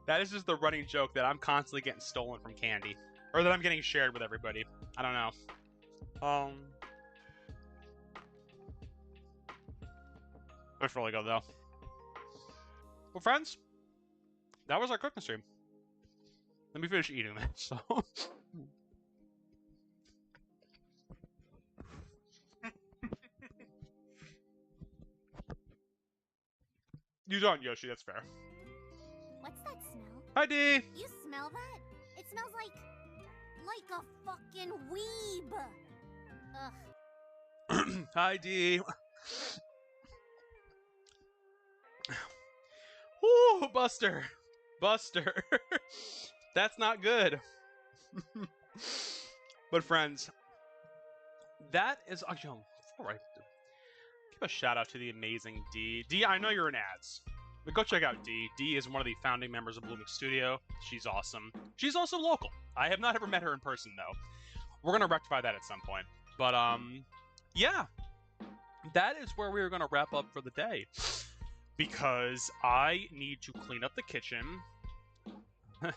That is just the running joke that I'm constantly getting stolen from Candy. Or that I'm getting shared with everybody. I don't know. That's really good, though. Well, friends, that was our cooking stream. Let me finish eating this, so... You don't, Yoshi, that's fair. What's that smell? Hi, Dee! You smell that? It smells like a fucking weeb! Ugh. Hi, Dee! Ooh, Buster! Buster! That's not good. But friends, that is... Actually, alright. Give a shout out to the amazing Dee. Dee, I know you're in ads, but go check out Dee. Dee is one of the founding members of Blooming Studio. She's awesome. She's also local. I have not ever met her in person, though. We're going to rectify that at some point. But, yeah. That is where we're going to wrap up for the day. Because I need to clean up the kitchen. I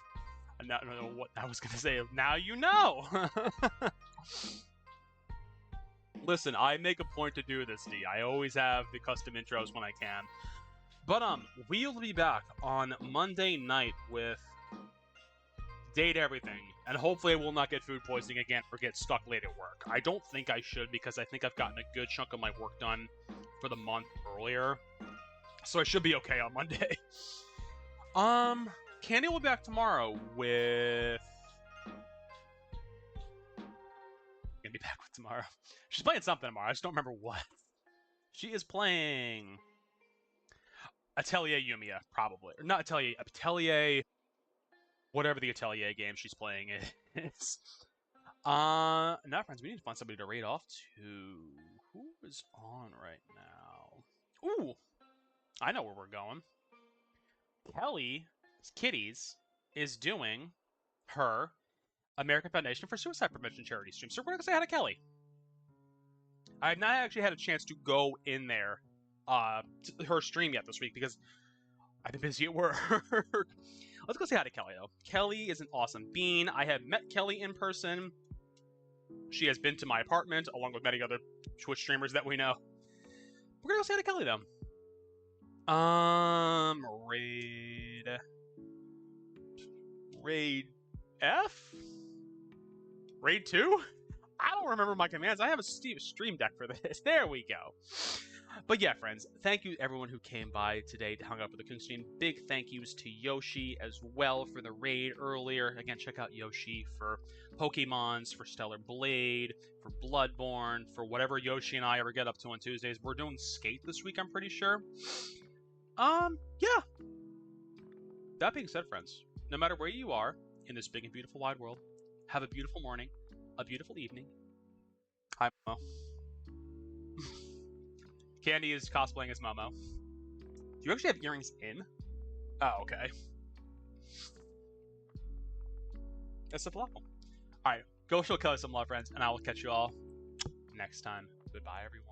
don't know what I was going to say. Now you know! Listen, I make a point to do this, Dee. I always have the custom intros when I can. But, we'll be back on Monday night with Date Everything. And hopefully I will not get food poisoning again or get stuck late at work. I don't think I should, because I think I've gotten a good chunk of my work done for the month earlier. So I should be okay on Monday. Candy will be back tomorrow with... Gonna be back with tomorrow. She's playing something tomorrow. I just don't remember what. She is playing Atelier Yumiya, probably. Or not Atelier. Atelier... Whatever the Atelier game she's playing is. Now, friends, we need to find somebody to raid off to. Who is on right now? Ooh! I know where we're going. Kelly Kitties is doing her American Foundation for Suicide Prevention charity stream. So we're going to say hi to Kelly. I have not actually had a chance to go in there to her stream yet this week because I've been busy at work. Let's go say hi to Kelly, though. Kelly is an awesome bean. I have met Kelly in person. She has been to my apartment, along with many other Twitch streamers that we know. We're going to go say hi to Kelly, though. Raid F? Raid 2? I don't remember my commands. I have a stream deck for this. There we go. But yeah, friends, thank you everyone who came by today to hang out with the King stream. Big thank yous to Yoshi as well for the raid earlier. Again, check out Yoshi for Pokemons, for Stellar Blade, for Bloodborne, for whatever Yoshi and I ever get up to on Tuesdays. We're doing Skate this week, I'm pretty sure. Yeah. That being said, friends, no matter where you are in this big and beautiful wide world, have a beautiful morning, a beautiful evening. Hi, Momo. Candy is cosplaying as Momo. Do you actually have earrings in? Oh, okay. That's the problem. Alright, go show Kelly some love, friends, and I will catch you all next time. Goodbye, everyone.